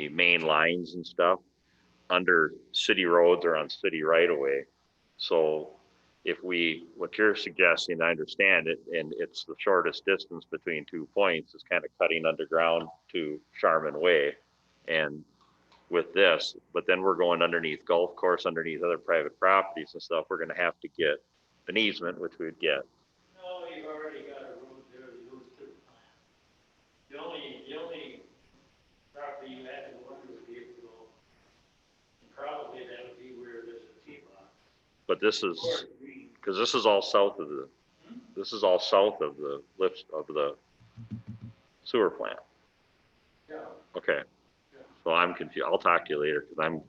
main lines and stuff under city roads or on city right away. So if what you're suggesting, I understand it, and it's the shortest distance between 2 points, is kind of cutting underground to Sharman Way. And with this, but then we're going underneath golf course, underneath other private properties and stuff, we're gonna have to get an easement, which we would get. No, you've already got a road there that goes to the plant. The only property you had to wonder would be if you go, and probably that would be where there's a T-box. But this is, because this is all south of the, this is all south of the lifts of the sewer plant. Yeah. Okay. So I'm confused. I'll talk to you later, because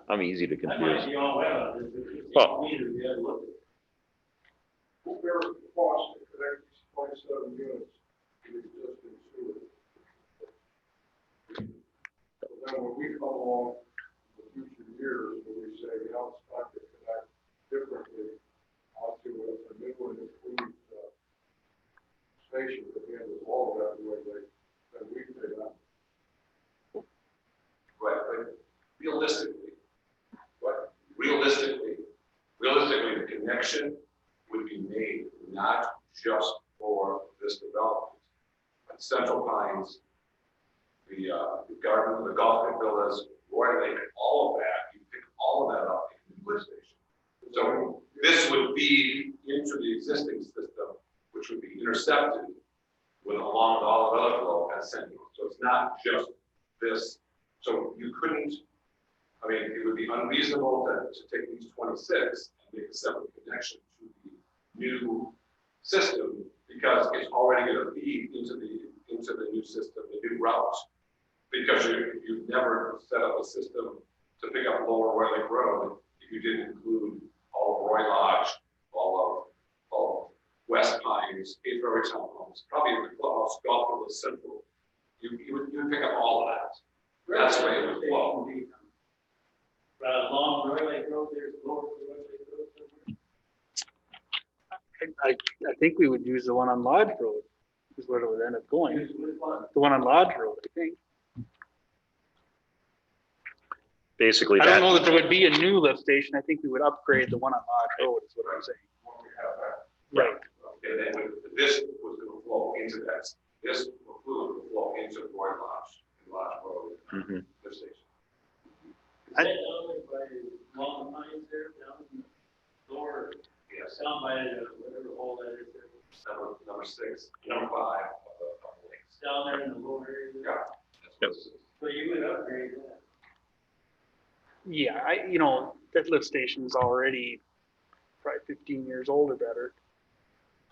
I'm easy to I might confuse. be all wet on this, but it's Well- meters, you gotta look at. Who bears the cost to connect these 27 units to the existing sewer? So then when we come along in the future years, when we say, it's time to connect differently onto a new and improved station at the end of all of that, the way then we pay that. Right, but realistically, the connection would be made not just for this development. But Central Pines, the garden, the golf villas, Roy Lake, all of that, you pick all of that up in the lift station. So this would feed into the existing system, which would be intercepted with along with all of other flow at Central. So it's not just this. So you couldn't, I mean, it would be unreasonable to take these 26 and make a separate connection to the new system, because it's already going to feed into the new system, the new routes, because you've never set up a system to pick up Lower Roy Lake Road if you didn't include all of Roy Lodge, all of West Pines, Eighth River Townhomes, probably in the clubhouse, golf of the Central. You would pick up all of that. That's the way it would flow. Along Roy Lake Road, there's Lower Roy Lake Road somewhere. I think we would use the one on Lodge Road, is where it would end up going. The one on Lodge Road, I think. Basically, I don't know that, that there would be a new lift station. I think we would upgrade the one on Lodge Road, is what I'm saying. When we have that. Right. And then this was going to flow into that. This fluid would flow into Roy Lodge and Lodge Road, Mhm. lift station. Is that down there by Long Pines there, down in the lower, Yes, down by whatever hole that is there? number 6, number 5 of the lakes. It's down there in the lower area there? Yeah. That's what this is. So you would upgrade that. Yeah, that lift station's already probably 15 years old or better.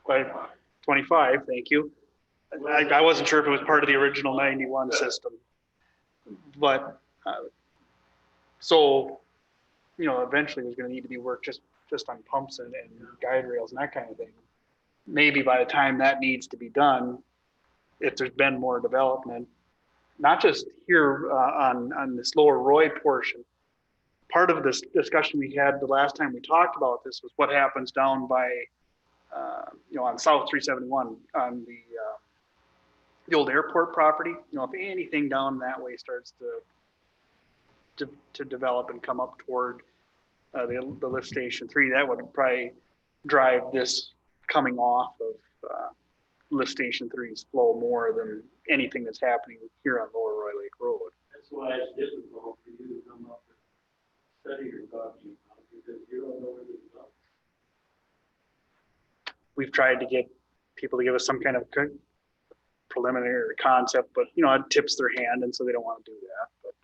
Quite 25, thank you. I wasn't sure if it was part of the original 91 system. But, eventually there's gonna need to be work just on pumps and guide rails and that kind of thing. Maybe by the time that needs to be done, if there's been more development, not just here on this Lower Roy portion. Part of this discussion we had the last time we talked about this was what happens down by, on South 371 on the old airport property. If anything down that way starts to develop and come up toward the lift station 3, that would probably drive this coming off of lift station 3's flow more than anything that's happening here on Lower Roy Lake Road. That's why it's difficult for you to come up with a study you're talking about, because you don't know where to go. We've tried to get people to give us some kind of preliminary concept, but, you know, it tips their hand, and so they don't want to do that. But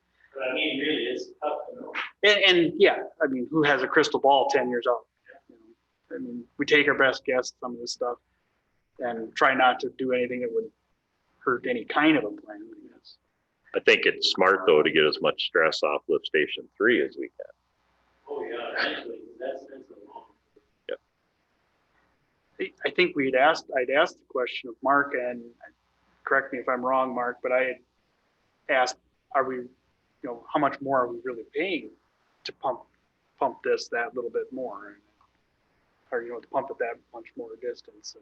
I mean, really, it's tough to know. And yeah, I mean, who has a crystal ball 10 years out? You know, I mean, we take our best guess at some of this stuff and try not to do anything that would hurt any kind of a plan, I guess. I think it's smart though to get as much stress off lift station 3 as we can. Oh, yeah, eventually, that's a long. I think I'd asked the question of Mark, and correct me if I'm wrong, Mark, but I had asked, are we, you know, how much more are we really paying to pump that little bit more? Or, you know, to pump it that much more distance.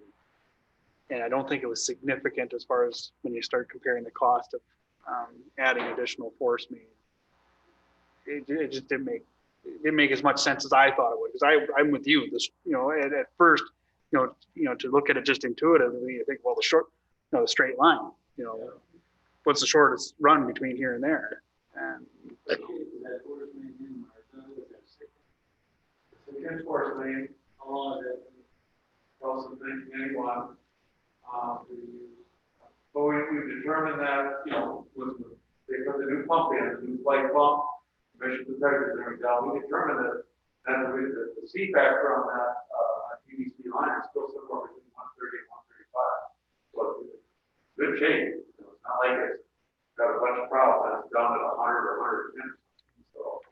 And I don't think it was significant as far as when you start comparing the cost of adding additional force main. It just didn't make as much sense as I thought it would, because I'm with you. This, you know, at first, you know, to look at it just intuitively, you think, well, the straight line, you know, what's the shortest run between here and there? And Second force main, how long is it? Also, 1981. But we determined that, you know, they put the new pump in, the new flight pump, emission detectors and everything down. We determined that the C factor on that PVC line is still somewhere between 130 and 135. So it's in good shape. You know, it's not like it's got a bunch of problems and it's down at 100 or 110. So,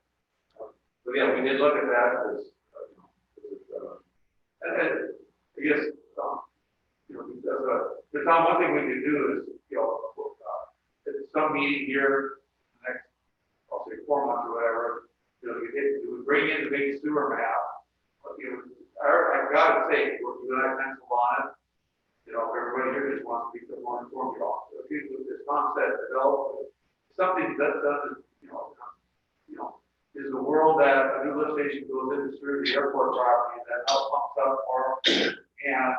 but yeah, we did look at that as, and I guess, you know, because Tom, one thing we could do is, you know, at some meeting here, next, I'll say 4 months or whatever, you know, we would bring in the big sewer map. But, you know, I've got to say, we're going to pencil on it. You know, if everybody here just wants to be more informed, so if you with this concept developed, something that doesn't, you know, is the world that a new lift station goes in through the airport property that now pumps up or, and,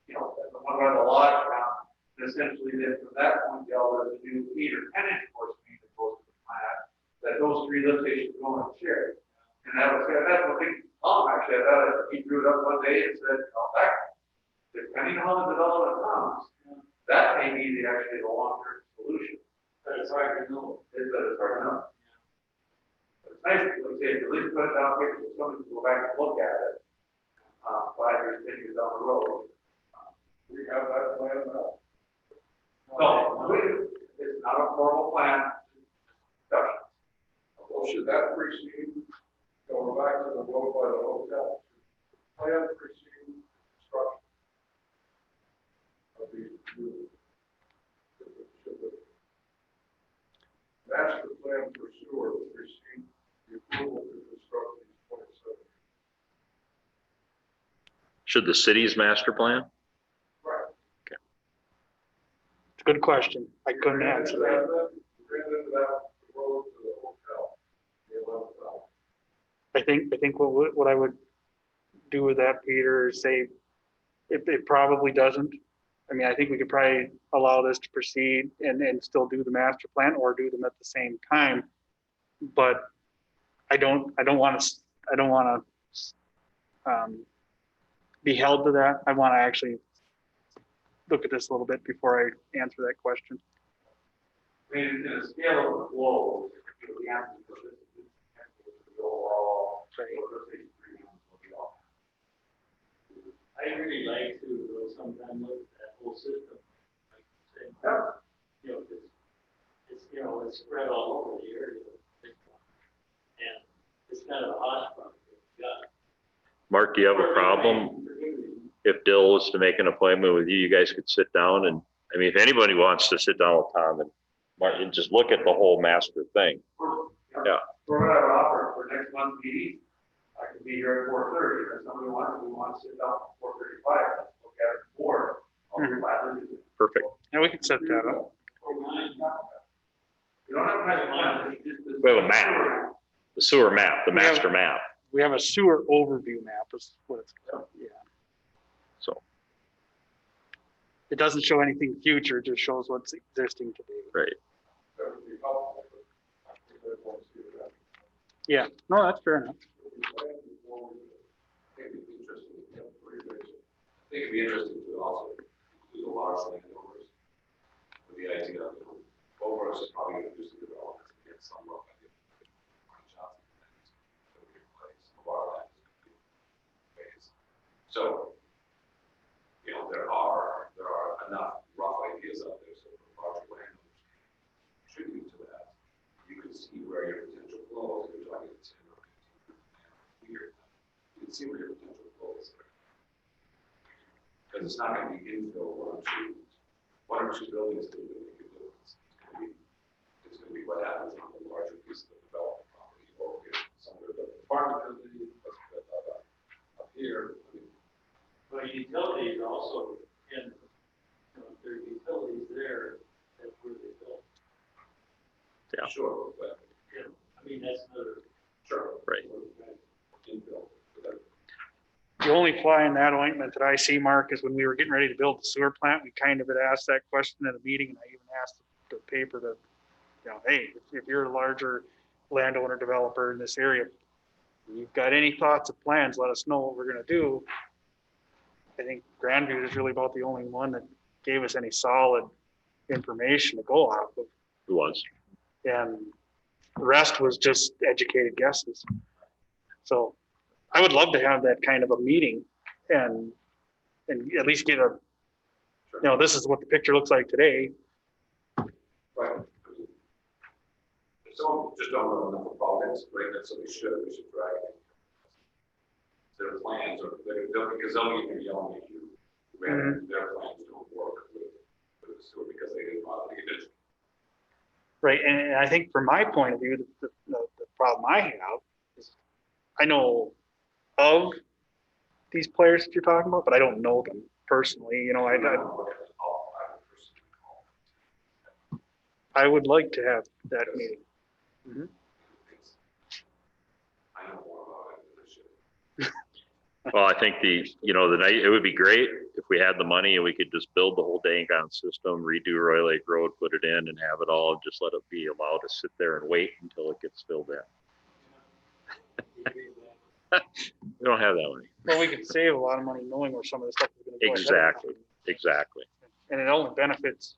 you know, the one by the lodge ground, and essentially then from that point, there's a new 8 or 10-inch force main that goes to the plant, that those 3 lift stations go and share. And that's one thing, actually, he drew it up one day and said, depending on how the development comes, that may be actually the long-term solution. But it's hard to know. It's hard to know. It's nice, like I say, at least put it down here so somebody can go back and look at it 5 years, 10 years down the road. We have that plan now. No, it's not a formal plan. Discussion. Well, should that precede, going back to the road by the hotel, plan precede construction of these new, should the master plan for sewer precede the approval to construct these 27? Should the city's master plan? Right. it's a good question. I couldn't answer that. Granted that the road to the hotel, the 11,000. I think what I would do with that, Peter, is say it probably doesn't. I mean, I think we could probably allow this to proceed and still do the master plan or do them at the same time. But I don't want to be held to that. I want to actually look at this a little bit before I answer that question. I mean, in a scale of the globe, you know, the answer to this is the overall. Right. I really like to sometimes look at that whole system. Like saying, Yeah. you know, it's, you know, it's spread all over the area. And it's kind of a hodgepodge. Yeah. Mark, do you have a problem if Dill was to make an appointment with you? You guys could sit down and, I mean, if anybody wants to sit down with Tom and Martin, just look at the whole master thing. Yeah. We're going to have an offer for next month's meeting. I could be here at 4:30. If somebody wants to sit down at 4:35, let's look at it before. I'll be glad to do it. Perfect. And we can set that up. You don't have to have a plan. We have a map. The sewer map, the master map. We have a sewer overview map is what it's called. Yeah. So, It doesn't show anything future, it just shows what's existing today. right. That would be helpful, but I think they'd want to see that. Yeah, no, that's fair enough. I think it'd be interesting to also do the lots landowners as you know, over is probably going to do some development and get some work. So, you know, there are enough rough ideas out there, so for larger landowners contribute to that. You can see where your potential flows, if you're talking 10 or 15 years, you can see where your potential flows are. Because it's not going to be infill one or two buildings that you can do. It's going to be what happens on the larger piece of the development property, or some of the apartment building, up here. I mean, But utilities also, and, you know, there are utilities there, that's where they built. Yeah. Sure, but You know, I mean, that's another. sure. Right. Infill, but The only fly in that ointment that I see, Mark, is when we were getting ready to build the sewer plant, we kind of had asked that question at a meeting, and I even asked the paper to, you know, hey, if you're a larger landowner developer in this area, you've got any thoughts or plans, let us know what we're gonna do. I think Grandview is really about the only one that gave us any solid information to go off of. It was. And the rest was just educated guesses. So I would love to have that kind of a meeting and at least get a, you know, this is what the picture looks like today. right. If someone just don't know enough about it, right, that's what we should drag it. Their plans or because they'll even yell at you when their plans don't work with the sewer because they didn't bother to get it. Right, and I think from my point of view, the problem I have is I know of these players that you're talking about, but I don't know them personally, you know, I would like to have that meeting. I know more about it than I should. Well, I think it would be great if we had the money and we could just build the whole dang on system, redo Roy Lake Road, put it in and have it all, and just let it be allowed to sit there and wait until it gets filled in. We don't have that money. Well, we could save a lot of money knowing where some of the stuff is gonna go. ahead of Exactly. time. Exactly. And it only benefits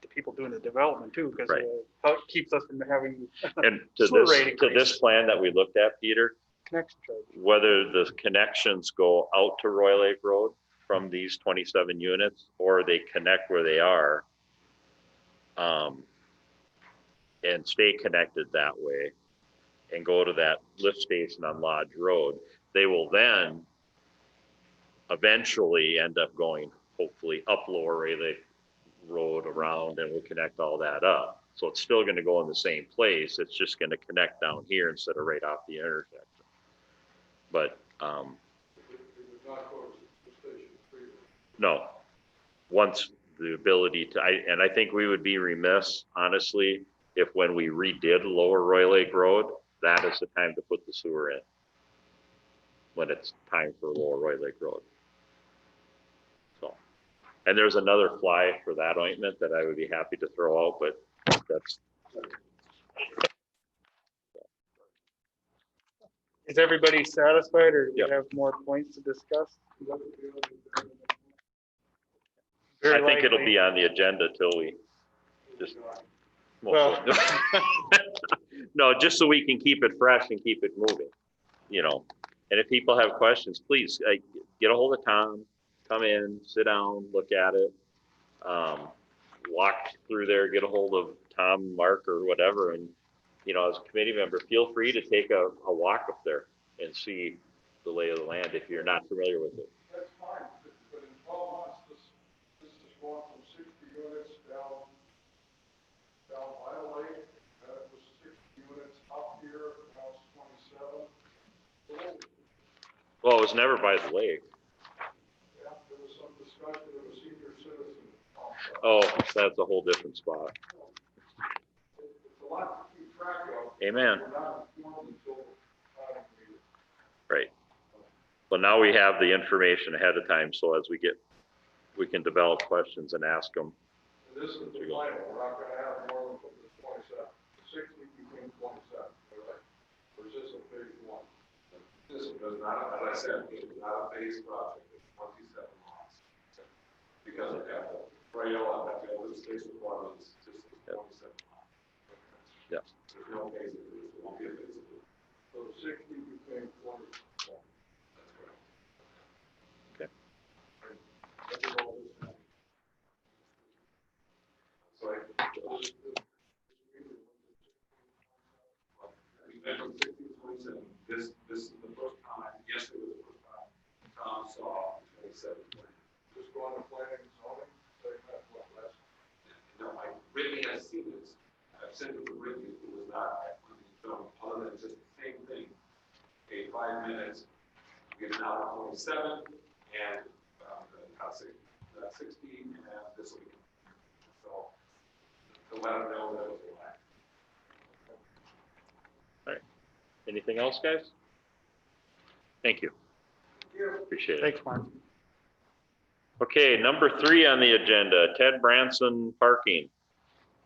the people doing the development too, because Right. it keeps us from having And to Sewer this, rate to this increase. plan that we looked at, Peter, connection charge. whether the connections go out to Roy Lake Road from these 27 units, or they connect where they are, and stay connected that way, and go to that lift station on Lodge Road, they will then eventually end up going, hopefully, up Lower Roy Lake Road around, and we'll connect all that up. So it's still gonna go in the same place, it's just gonna connect down here instead of right off the intersection. But, no, once the ability to, I think we would be remiss, honestly, if when we redid Lower Roy Lake Road, that is the time to put the sewer in. When it's time for Lower Roy Lake Road. So, and there's another fly for that ointment that I would be happy to throw out, but that's, Is everybody satisfied, or do Yep. we have more points to discuss? I think it'll be on the agenda till we just. Well- No, just so we can keep it fresh and keep it moving, you know. And if people have questions, please, get a hold of Tom, come in, sit down, look at it. Walk through there, get a hold of Tom, Mark, or whatever, and, you know, as a committee member, feel free to take a walk up there and see the lay of the land if you're not familiar with it. That's fine, but in 12 months, this is going from 60 units down by the lake, that was 60 units up here, now it's 27. Well, it was never by the lake. Yeah, there was some discussion of a senior citizen. Oh, that's a whole different spot. It's a lot to keep track of. Amen. We're not informed until time we. Right. Well, now we have the information ahead of time, so as we can develop questions and ask them. And this is the final, we're not gonna have more than the 27. The 60 became 27, right? Or is this a phase one? This was not, as I said, it was not a phase project, it's 27 lots. Because of that, the trail, and that, the space requirements, just 27. Yeah. There's no phase, there won't be a phase. So 60 became 20. That's correct. Okay. That's all this time. Sorry. We went from 60 to 27. This is the first time, yesterday was the first time Tom saw 27 plan. Just go on to planning and zoning, say that what last? No, Brittany has seen this. I've sent it to Brittany, who was not at the film, other than just the same thing. Okay, 5 minutes, we get an hour 27, and I'll say 16, and this week. So, to let them know that it was a lag. Anything else, guys? Thank you. Appreciate it. Thanks, Mark. Okay, number 3 on the agenda, Ted Branson parking.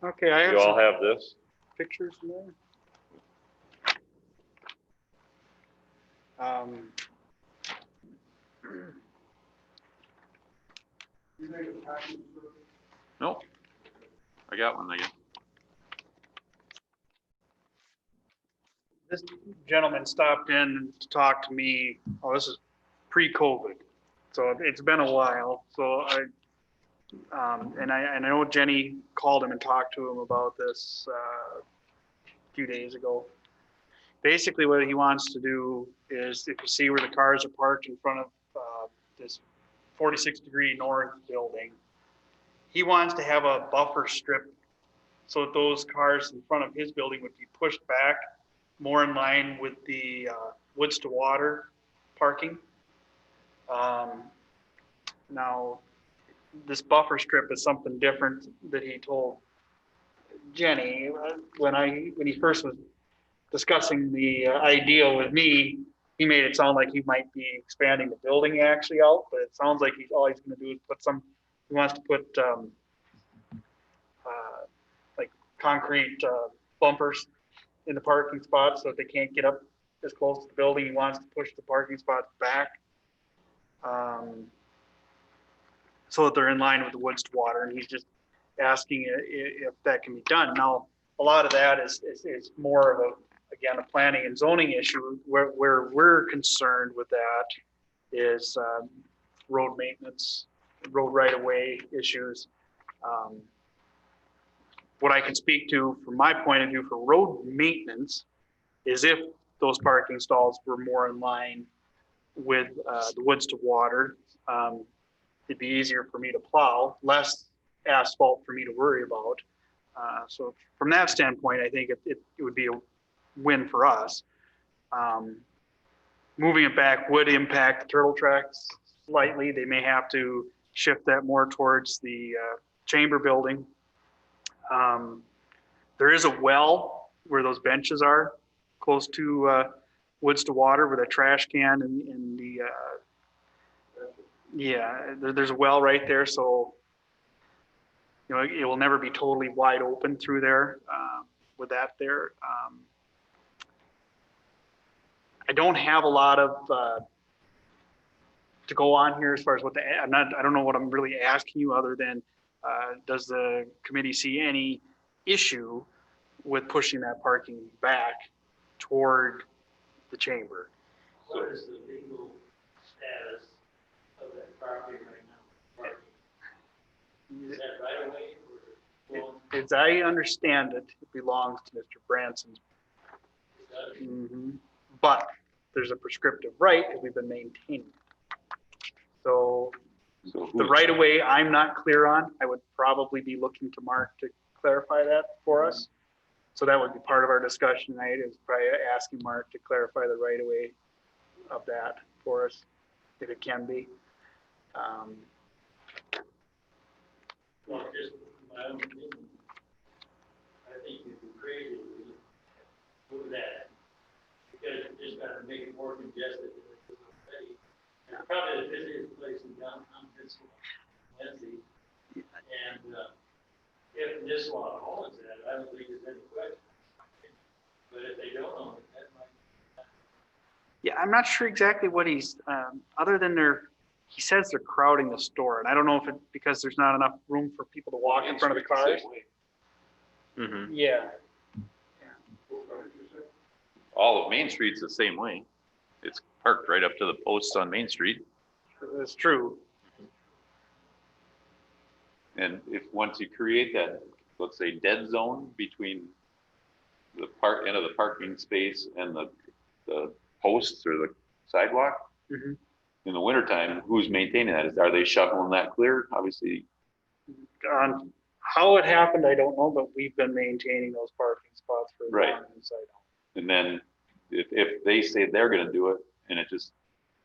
Okay, I have You all some have this? pictures in there. You made a package for Nope. I got one again. This gentleman stopped in to talk to me, this is pre-COVID, so it's been a while, so and I know Jenny called him and talked to him about this a few days ago. Basically, what he wants to do is, if you see where the cars are parked in front of this 46-degree north building, he wants to have a buffer strip so that those cars in front of his building would be pushed back more in line with the woods to water parking. Now, this buffer strip is something different that he told Jenny when he first was discussing the idea with me. He made it sound like he might be expanding the building actually out, but it sounds like all he's going to do is he wants to put like concrete bumpers in the parking spots so that they can't get up as close to the building. He wants to push the parking spots back so that they're in line with the woods to water. And he's just asking if that can be done. Now, a lot of that is more of a planning and zoning issue. Where we're concerned with that is road maintenance, road right-of-way issues. What I can speak to from my point of view for road maintenance is if those parking stalls were more in line with the woods to water, it'd be easier for me to plow, less asphalt for me to worry about. So from that standpoint, I think it would be a win for us. Moving it back would impact the turtle tracks slightly. They may have to shift that more towards the chamber building. There is a well where those benches are, close to woods to water, with a trash can and the there's a well right there, so it will never be totally wide open through there with that there. I don't have a lot of to go on here as far as what I don't know what I'm really asking you, other than does the committee see any issue with pushing that parking back toward the chamber? What is the legal status of that property right now? Parking? Is that right away? Or As I understand it, it belongs to Mr. Branson's. does it? Mm-hmm. But there's a prescriptive right that we've been maintaining. So the right of way, I'm not clear on. I would probably be looking to Mark to clarify that for us. So that would be part of our discussion tonight, is probably asking Mark to clarify the right of way of that for us, if it can be. Well, just my own opinion. I think you'd be crazy to move that, because it just got to make it more congested than it is already. It's probably the busiest place in downtown Pittsburgh, Wednesday. And if this law owns that, I don't think there's any question. But if they don't own it, that might. Yeah, I'm not sure exactly what he's, other than he says they're crowding the store, and I don't know if it, because there's not enough room for people to walk in front of the cars. Mhm. Yeah, All of Main Street's the same way. It's parked right up to the posts on Main Street. that's true. And if, once you create that, let's say, dead zone between the end of the parking space and the posts or the sidewalk, Mhm. in the wintertime, who's maintaining that? Are they shoveling that clear? Obviously, On how it happened, I don't know, but we've been maintaining those parking spots for. Right. long as I know. and then if they say they're gonna do it and it just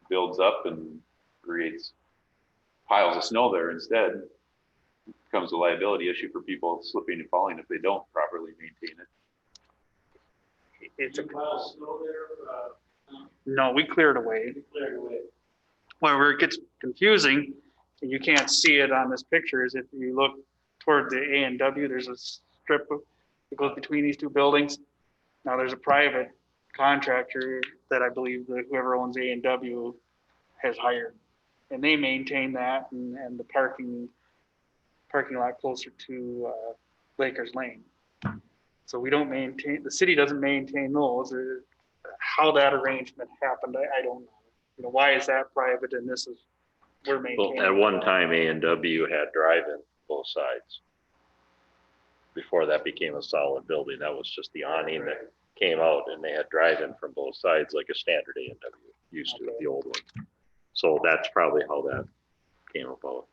builds up and creates piles of snow there instead, it becomes a liability issue for people slipping and falling if they don't properly maintain it. It's a, Pile snow there, no, we cleared away. cleared away. Where it gets confusing, and you can't see it on this picture, is if you look toward the A&W, there's a strip that goes between these two buildings. Now, there's a private contractor that I believe that whoever owns A&W has hired. And they maintain that and the parking lot closer to Lakers Lane. So we don't maintain, the city doesn't maintain those. How that arrangement happened, I don't know. You know, why is that private and this is, we're Well, maintaining? at one time, A&W had drive-in both sides. Before that became a solid building, that was just the awning that came out, and they had drive-in from both sides, like a standard A&W used to, the old one. So that's probably how that came about.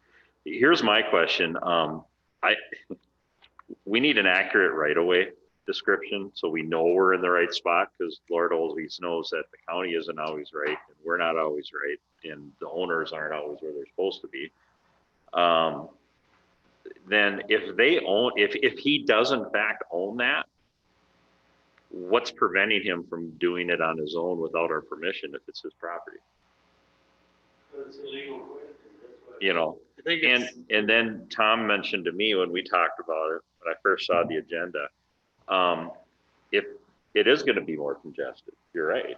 Here's my question, we need an accurate right-of-way description, so we know we're in the right spot, because Lord always knows that the county isn't always right, and we're not always right, and the owners aren't always where they're supposed to be. Then if they own, if he does in fact own that, what's preventing him from doing it on his own without our permission if it's his property? It's illegal. That's why. You know, I think it's, and then Tom mentioned to me when we talked about it, when I first saw the agenda, if it is gonna be more congested, you're right,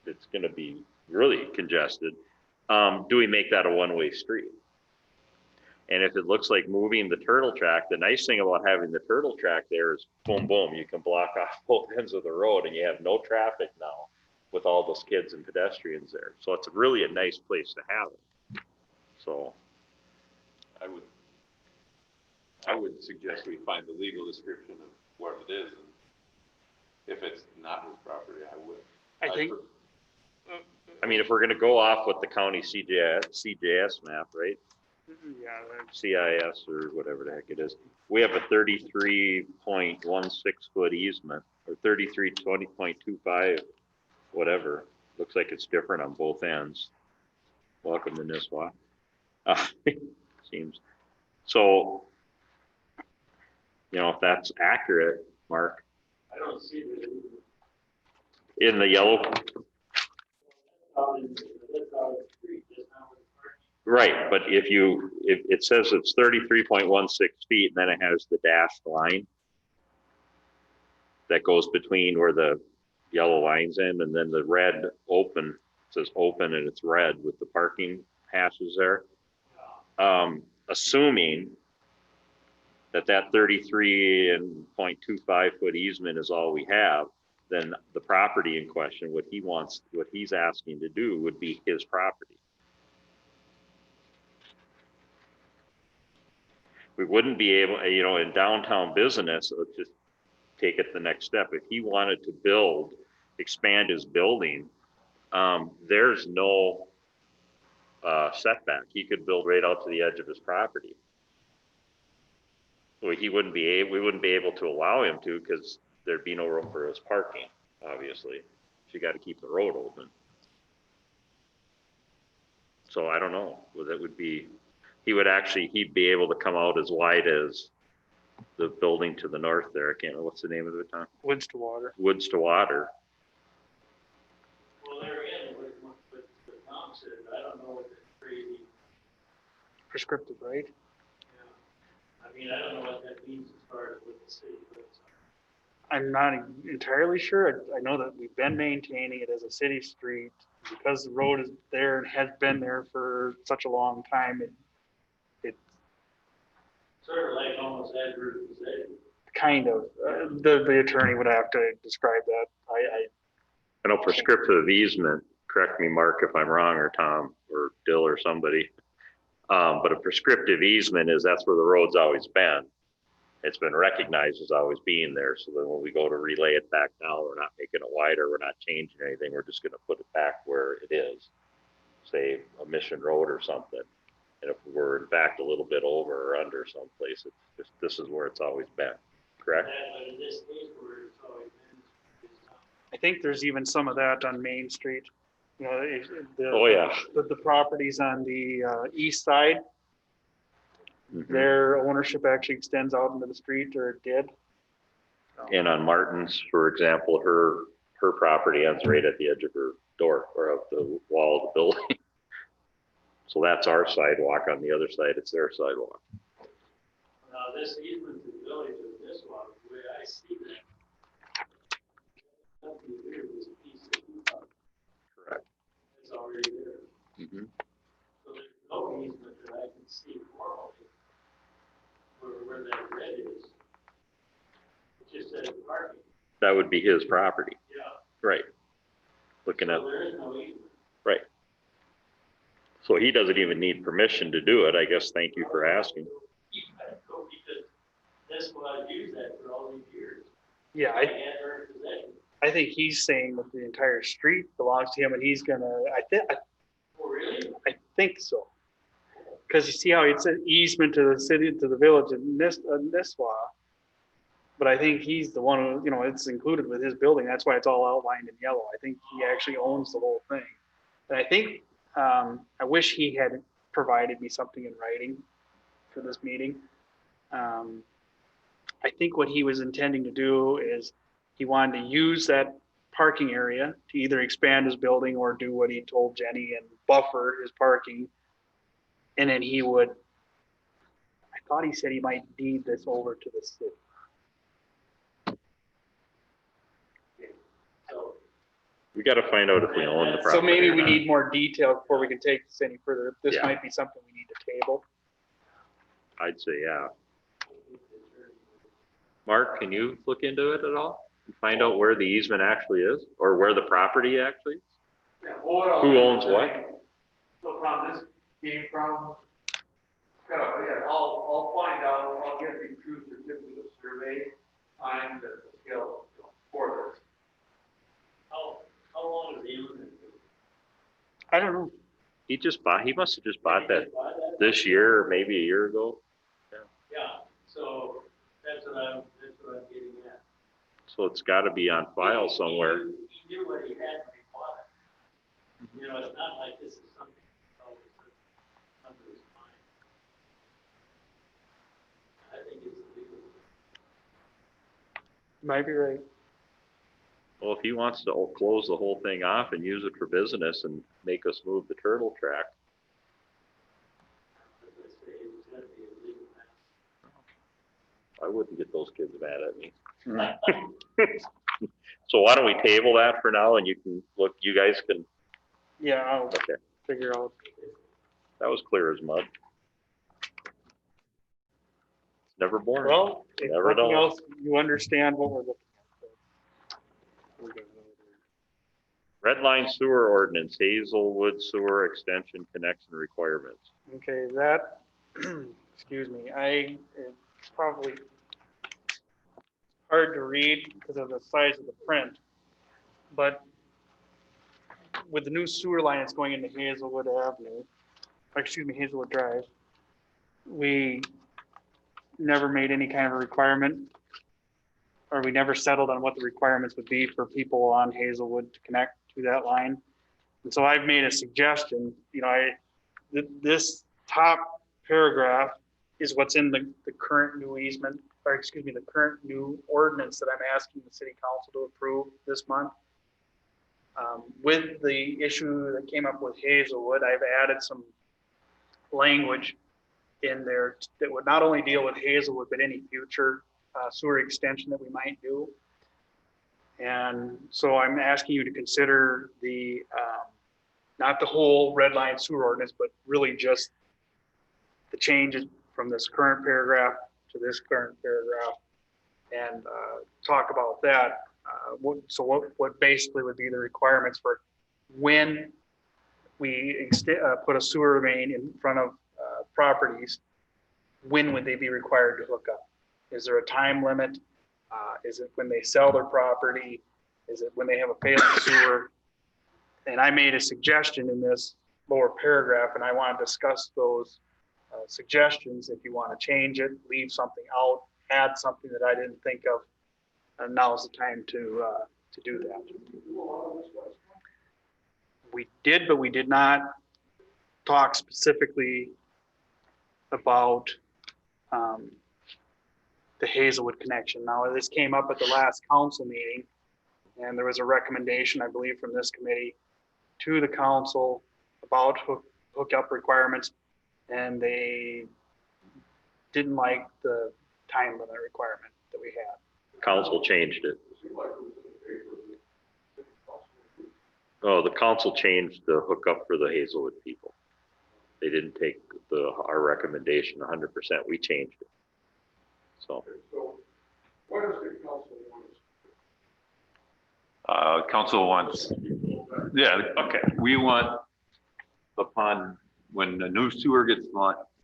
it's gonna be really congested. Do we make that a one-way street? And if it looks like moving the turtle track, the nice thing about having the turtle track there is boom, boom, you can block off both ends of the road and you have no traffic now with all those kids and pedestrians there. So it's really a nice place to have it. So. I would suggest we find the legal description of what it is. And if it's not his property, I would. I think, I mean, if we're gonna go off with the county CJS map, right? yeah, CIS or whatever the heck it is. We have a 33.16 foot easement or 3320.25, whatever. Looks like it's different on both ends. Welcome to Nisswa. Seems. So, you know, if that's accurate, Mark, I don't see it. in the yellow, That's out in the street, just not with the parking. right, but if it says it's 33.16 feet and then it has the dashed line that goes between where the yellow line's in, and then the red open, says open and it's red with the parking hashes there. Assuming that 33.25 foot easement is all we have, then the property in question, what he's asking to do would be his property. We wouldn't be able, you know, in downtown business, let's just take it the next step. If he wanted to expand his building, there's no setback. He could build right out to the edge of his property. We wouldn't be able to allow him to, because there'd be no room for his parking, obviously. You got to keep the road open. So I don't know, he'd be able to come out as wide as the building to the north there. I can't remember, what's the name of it, Tom? woods to water. Woods to Water. Well, there again, what Tom said, I don't know what the crazy, Prescriptive, right? I mean, I don't know what that means as far as what the city puts on. I'm not entirely sure. I know that we've been maintaining it as a city street because the road is there and has been there for such a long time, it Sort of like almost adverse possession. kind of, the attorney would have to describe that. I know prescriptive easement, correct me, Mark, if I'm wrong, or Tom, or Dill, or somebody. But a prescriptive easement is, that's where the road's always been. It's been recognized as always being there, so then when we go to relay it back now, we're not making it wider, we're not changing anything, we're just gonna put it back where it is. Say a Mission Road or something. And if we're in fact a little bit over or under someplace, it's just, this is where it's always been, correct? But in this case where it's always been, it's not. I think there's even some of that on Main Street. You know, Oh, yeah. the properties on the east side, Mhm. their ownership actually extends out into the street, or it did. And on Martin's, for example, her property ends right at the edge of her door or of the wall of the building. So that's our sidewalk. On the other side, it's their sidewalk. Now, this easement to the village of this one, the way I see that, nothing to do with this piece of Correct. it's already there. Mhm. So there's no easement that I can see formally where that red is. It just says parking, That would be his property, yeah. right? Looking at, So there is no easement. right. So he doesn't even need permission to do it. I guess, thank you for asking. Because this was used that for all these years. Yeah, I had her possession. I think he's saying that the entire street belongs to him, and he's gonna, Oh, really? I think so. Because you see how it's an easement to the city, to the village of Nisswa. But I think he's the one who, you know, it's included with his building. That's why it's all outlined in yellow. I think he actually owns the whole thing. And I think, I wish he had provided me something in writing for this meeting. I think what he was intending to do is he wanted to use that parking area to either expand his building or do what he told Jenny and buffer his parking. And then he would, I thought he said he might deed this over to the city. So, We got to find out if we own the property. So maybe or we not. need more detail before we can take this any further. This Yeah. might be something we need to table. I'd say, yeah. Mark, can you look into it at all? And find out where the easement actually is, or where the property actually is? Who owns what? So Tom, this came from, I'll find out, I'll get the true certificate of survey on the scale for this. how long is the easement? I don't know. He must have just bought that Buy that? this year, or maybe a year ago. Yeah, so that's what I'm getting at. So it's got to be on file somewhere. He knew what he had when he bought it. You know, it's not like this is something else that's under his mind. I think it's illegal. Might be right. Well, if he wants to close the whole thing off and use it for business and make us move the turtle track, But let's say it's gonna be illegal now. I wouldn't get those kids mad at me. So why don't we table that for now, and you can look, you guys can, Yeah, I'll okay, figure out. that was clear as mud. Never boring. Well, if Never nothing know. else, you understand what we're looking at. We're good. Red line sewer ordinance, Hazelwood sewer extension connection requirements. Okay, that, excuse me, it's probably hard to read because of the size of the print. But with the new sewer line that's going into Hazelwood Avenue, Hazelwood Drive, we never made any kind of a requirement, or we never settled on what the requirements would be for people on Hazelwood to connect to that line. And so I've made a suggestion, you know, this top paragraph is what's in the current new easement, or excuse me, the current new ordinance that I'm asking the city council to approve this month. With the issue that came up with Hazelwood, I've added some language in there that would not only deal with Hazelwood, but any future sewer extension that we might do. And so I'm asking you to consider the not the whole red line sewer ordinance, but really just the changes from this current paragraph to this current paragraph, and talk about that. What basically would be the requirements for when we put a sewer main in front of properties, when would they be required to hook up? Is there a time limit? Is it when they sell their property? Is it when they have a failing sewer? And I made a suggestion in this lower paragraph, and I want to discuss those suggestions. If you want to change it, leave something out, add something that I didn't think of, and now's the time to do that. We did, but we did not talk specifically about the Hazelwood connection. Now, this came up at the last council meeting, and there was a recommendation, I believe, from this committee to the council about hookup requirements, and they didn't like the time limit requirement that we had. Council changed it. Oh, the council changed the hookup for the Hazelwood people. They didn't take our recommendation 100%. We changed it. So. So what does the council want? Council wants, yeah, okay, we want when a new sewer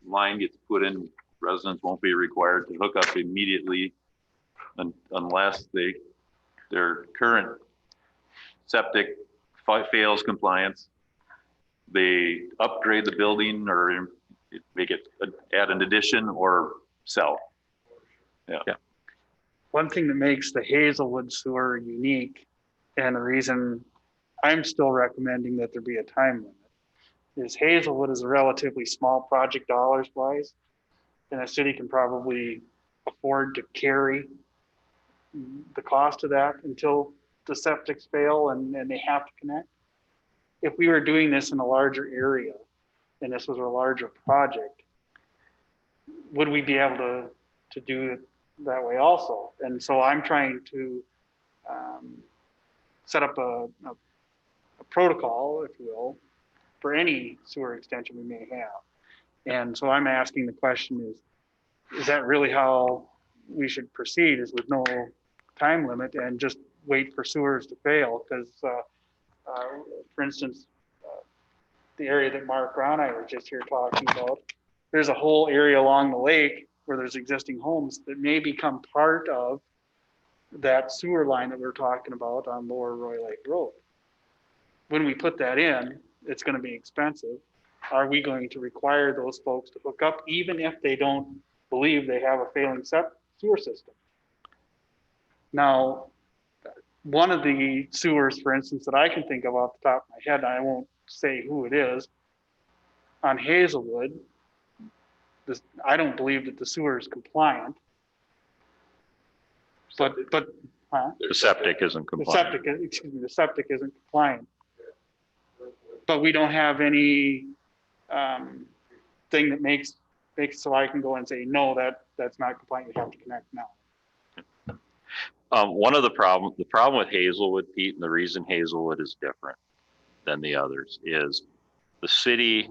line gets put in, residents won't be required to hook up immediately unless their current septic fails compliance. They upgrade the building or make it add an addition or sell. Yeah. One thing that makes the Hazelwood sewer unique, and the reason I'm still recommending that there be a time limit, is Hazelwood is a relatively small project dollars wise, and a city can probably afford to carry the cost of that until the septics fail and they have to connect. If we were doing this in a larger area and this was a larger project, would we be able to do it that way also? And so I'm trying to set up a protocol, if you will, for any sewer extension we may have. And so I'm asking the question is that really how we should proceed, is with no time limit and just wait for sewers to fail? Because for instance, the area that Mark Brown and I were just here talking about, there's a whole area along the lake where there's existing homes that may become part of that sewer line that we're talking about on Lower Roy Lake Road. When we put that in, it's going to be expensive. Are we going to require those folks to hook up even if they don't believe they have a failing sewer system? Now, one of the sewers, for instance, that I can think of off the top of my head, and I won't say who it is, on Hazelwood, I don't believe that the sewer is compliant. But The septic isn't compliant. the septic isn't compliant. But we don't have any thing that makes so I can go and say, no, that's not compliant, you have to connect now. One of the problem with Hazelwood, Pete, and the reason Hazelwood is different than the others is the city,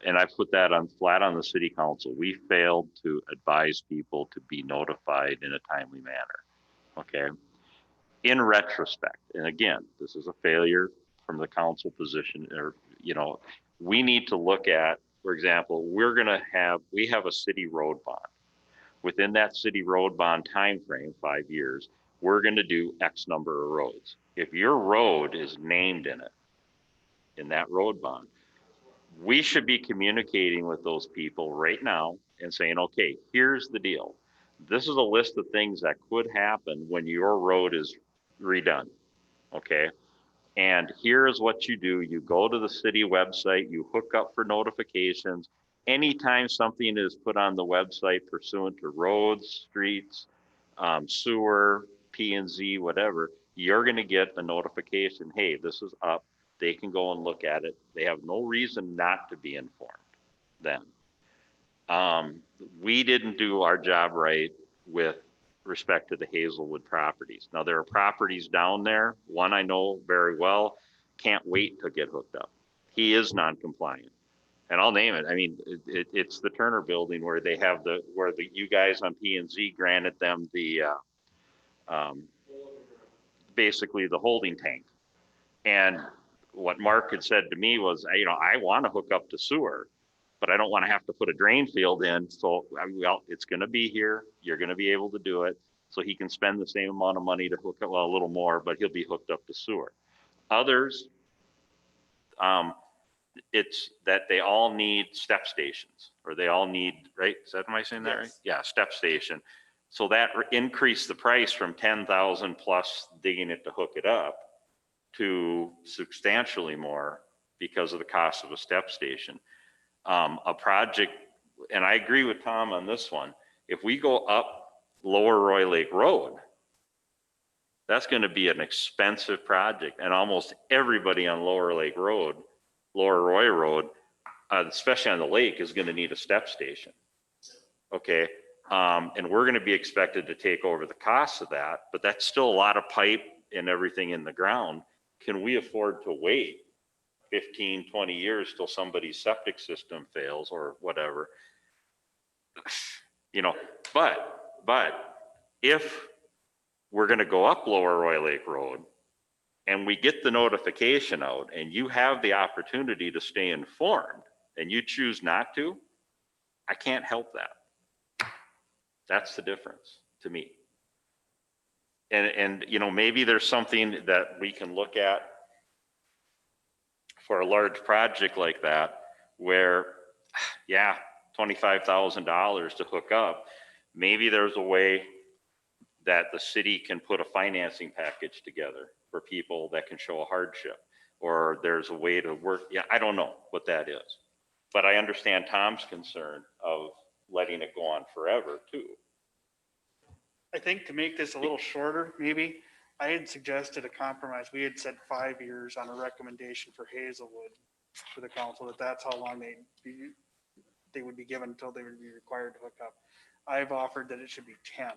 and I put that flat on the city council. We failed to advise people to be notified in a timely manner. Okay. In retrospect, and again, this is a failure from the council position, or, we need to look at, for example, we have a city road bond. Within that city road bond timeframe, 5 years, we're going to do X number of roads. If your road is named in that road bond, we should be communicating with those people right now and saying, okay, here's the deal. This is a list of things that could happen when your road is redone. Okay. And here's what you do. You go to the city website, you hook up for notifications. Anytime something is put on the website pursuant to roads, streets, sewer, P&Z, whatever, you're going to get a notification. Hey, this is up. They can go and look at it. They have no reason not to be informed then. We didn't do our job right with respect to the Hazelwood properties. Now, there are properties down there. One I know very well, can't wait to get hooked up. he is non-compliant. And I'll name it. I mean, it's the Turner Building where they have you guys on P and Z granted them the, basically the holding tank. And what Mark had said to me was, I want to hook up to sewer, but I don't want to have to put a drain field in. So, well, it's going to be here. You're going to be able to do it. So he can spend the same amount of money to hook up, well, a little more, but he'll be hooked up to sewer. Others, it's that they all need step stations, or they all need, right? Am I saying that right? Yeah, step station. So that increased the price from 10,000 plus digging it to hook it up to substantially more because of the cost of a step station. A project, and I agree with Tom on this one, if we go up Lower Roy Lake Road, that's going to be an expensive project, and almost everybody on Lower Lake Road, Lower Roy Road, especially on the lake, is going to need a step station. Okay, and we're going to be expected to take over the cost of that, but that's still a lot of pipe and everything in the ground. Can we afford to wait 15, 20 years till somebody's septic system fails or whatever? But if we're going to go up Lower Roy Lake Road and we get the notification out and you have the opportunity to stay informed and you choose not to, I can't help that. That's the difference to me. And maybe there's something that we can look at for a large project like that where, yeah, $25,000 to hook up. Maybe there's a way that the city can put a financing package together for people that can show a hardship, or there's a way to work. Yeah, I don't know what that is, but I understand Tom's concern of letting it go on forever too. I think to make this a little shorter, maybe, I had suggested a compromise. We had said 5 years on a recommendation for Hazelwood for the council, that's how long they would be given until they would be required to hook up. I've offered that it should be 10.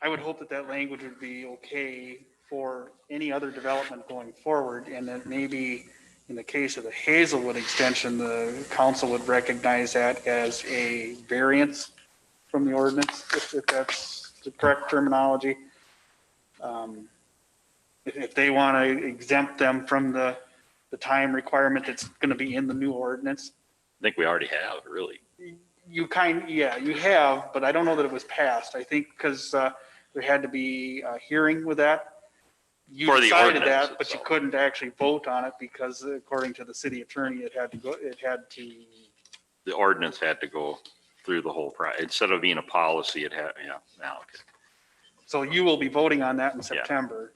I would hope that that language would be okay for any other development going forward, and that maybe in the case of the Hazelwood extension, the council would recognize that as a variance from the ordinance, if that's the correct terminology. If they want to exempt them from the time requirement that's going to be in the new ordinance. I think we already have, really. You have, but I don't know that it was passed. I think because there had to be a hearing with that. You For the decided ordinance that, but you itself. couldn't actually vote on it because according to the city attorney, The ordinance had to go through the whole process. Instead of being a policy, it had, okay. So you will be voting on that in Yeah. September.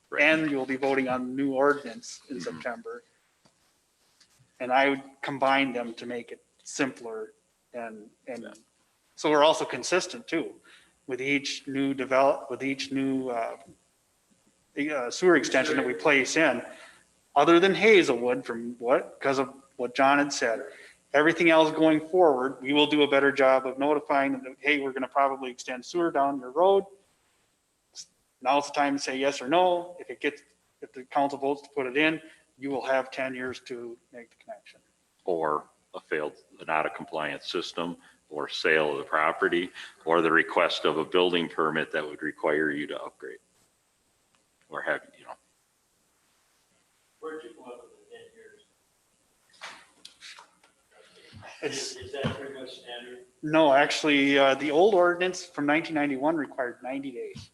Right. And you'll be voting on the new ordinance in September. And I would combine them to make it simpler and so we're also consistent too with each new sewer extension that we place in, other than Hazelwood because of what John had said. Everything else going forward, we will do a better job of notifying them that, hey, we're going to probably extend sewer down your road. Now's the time to say yes or no. If the council votes to put it in, you will have 10 years to make the connection. Or a failed, not a compliant system, or sale of the property, or the request of a building permit that would require you to upgrade. Or have, Where'd you come up with the 10 years? Is that pretty much standard? No, actually, the old ordinance from 1991 required 90 days.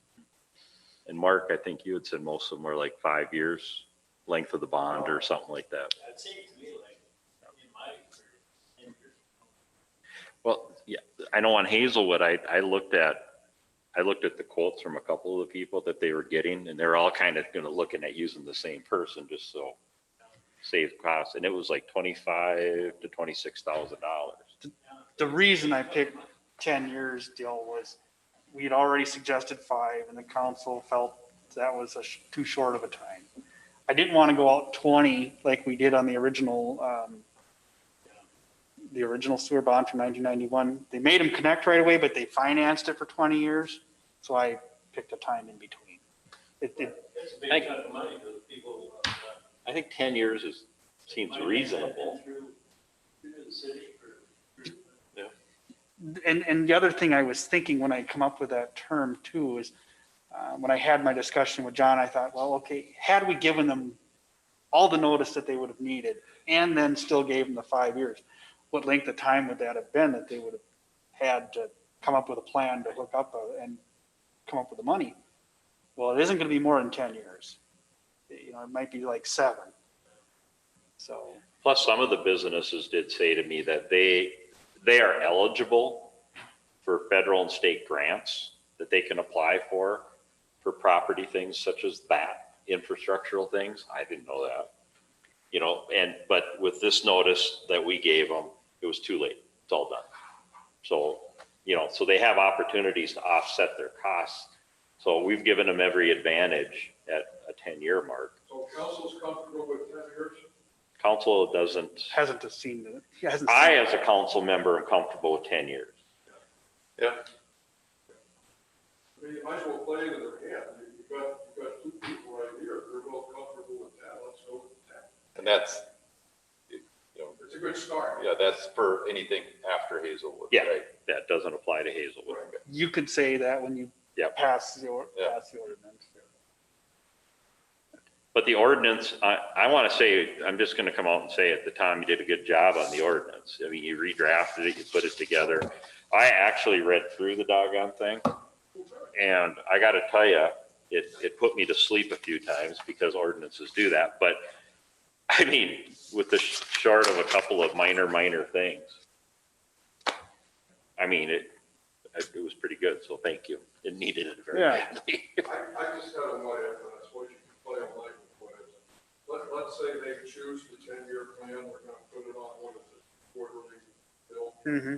And Mark, I think you had said most of them were like 5 years length of the bond or something like that. That seems to me like, in my experience, 10 years. Well, yeah, I know on Hazelwood, I looked at the quotes from a couple of the people that they were getting, and they're all kind of looking at using the same person just so save costs. And it was like $25,000 to $26,000. The reason I picked 10 years deal was we'd already suggested 5 and the council felt that was too short of a time. I didn't want to go out 20 like we did on the original sewer bond from 1991. They made them connect right away, but they financed it for 20 years. So I picked a time in between. It's a big chunk of money for the people I think 10 years seems reasonable. Through the city for And the other thing I was thinking when I come up with that term too is, when I had my discussion with John, I thought, well, okay, had we given them all the notice that they would have needed and then still gave them the 5 years, what length of time would that have been that they would have had to come up with a plan to hook up and come up with the money? Well, it isn't going to be more than 10 years. You know, it might be like 7. So, Plus, some of the businesses did say to me that they are eligible for federal and state grants that they can apply for property things such as that, infrastructural things. I didn't know that. You know, but with this notice that we gave them, it was too late. It's all done. So, you know, so they have opportunities to offset their costs. So we've given them every advantage at a 10-year mark. So council's comfortable with 10 years? Council doesn't, hasn't seen it. He hasn't I seen it. as a council member am comfortable with 10 years. I mean, you might as well play into their hand. You've got 2 people right here. They're both comfortable with that. Let's go with 10. And that's, you know, It's a good start. yeah, that's for anything after Hazelwood. Yeah, Right? that doesn't apply to Hazelwood. You could say that when you Yep. pass the Yeah. ordinance. But the ordinance, I want to say, I'm just going to come out and say at the time, you did a good job on the ordinance. I mean, you redrafted it, you put it together. I actually read through the doggone thing. And I got to tell you, it put me to sleep a few times because ordinances do that. But I mean, with the short of a couple of minor things, I mean, it was pretty good. So thank you. It needed it very Yeah. badly. I just had a what if, and that's what you can play on like what if. Let's say they choose the 10-year plan, we're gonna put it on, what is it, quarterly bill. Mm-hmm.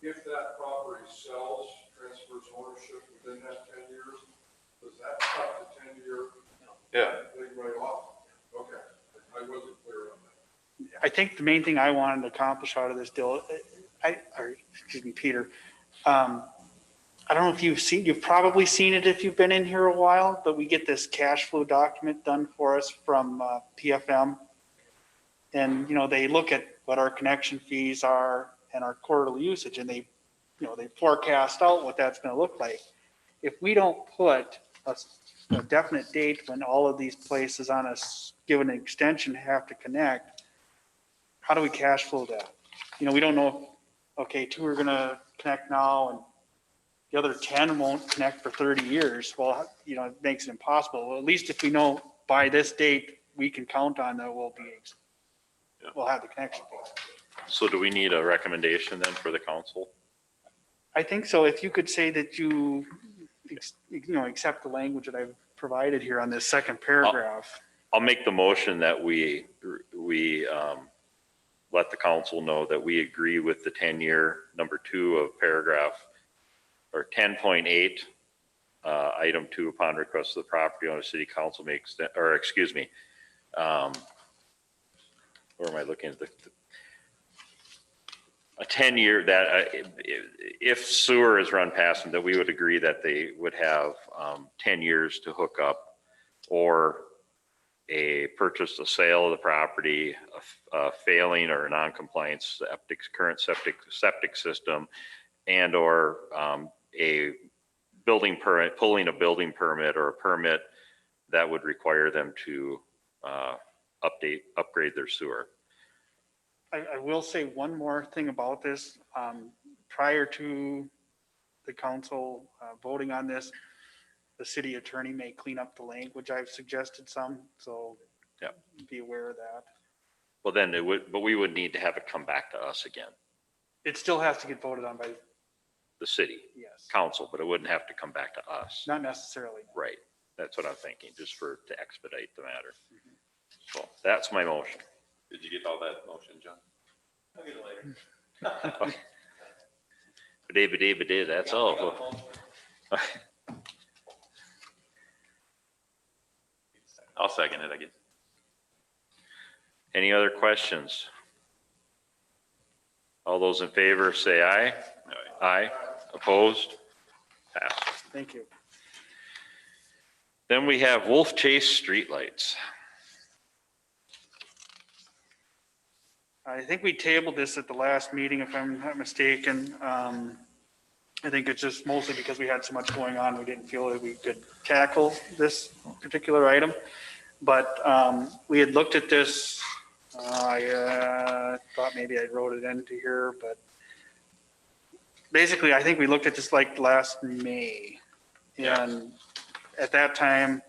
If that property sells, transfers ownership within that 10 years, does that cut the 10-year Yeah. thing right off? Okay, I wasn't clear on that. I think the main thing I wanted to accomplish out of this deal, excuse me, Peter, I don't know if you've probably seen it if you've been in here a while, but we get this cash flow document done for us from PFM. And, you know, they look at what our connection fees are and our quarterly usage, and they forecast out what that's going to look like. If we don't put a definite date when all of these places on us given an extension have to connect, how do we cash flow that? You know, we don't know if, okay, 2 are going to connect now and the other 10 won't connect for 30 years. Well, you know, it makes it impossible. Well, at least if we know by this date, we can count on that we'll have the connection fee. So do we need a recommendation then for the council? I think so. If you could say that you accept the language that I've provided here on this second paragraph. I'll make the motion that we let the council know that we agree with the 10-year number 2 of paragraph or 10.8, item 2, upon request of the property owner, city council makes, or excuse me, where am I looking at a 10-year that if sewer is run past them, that we would agree that they would have 10 years to hook up, or a purchase, a sale of the property, a failing or a non-compliant current septic system, and or a building permit, pulling a building permit or a permit that would require them to upgrade their sewer. I will say one more thing about this. Prior to the council voting on this, the city attorney may clean up the language. I've suggested some, so Yep. be aware of that. Well, then but we would need to have it come back to us again, It still has to get voted on by, the city yes, council, but it wouldn't have to come back to us. not necessarily. Right. That's what I'm thinking, just to expedite the matter. So that's my motion. Did you get all that motion, John? I'll get it later. Ba-dee, that's all. I'll second it, I guess. Any other questions? All those in favor say aye. Aye. Opposed? Passed. Thank you. Then we have Wolf Chase streetlights. I think we tabled this at the last meeting, if I'm not mistaken. I think it's just mostly because we had so much going on, we didn't feel that we could tackle this particular item. But we had looked at this, I thought maybe I wrote it into here, but basically, I think we looked at this like last May. And at that time,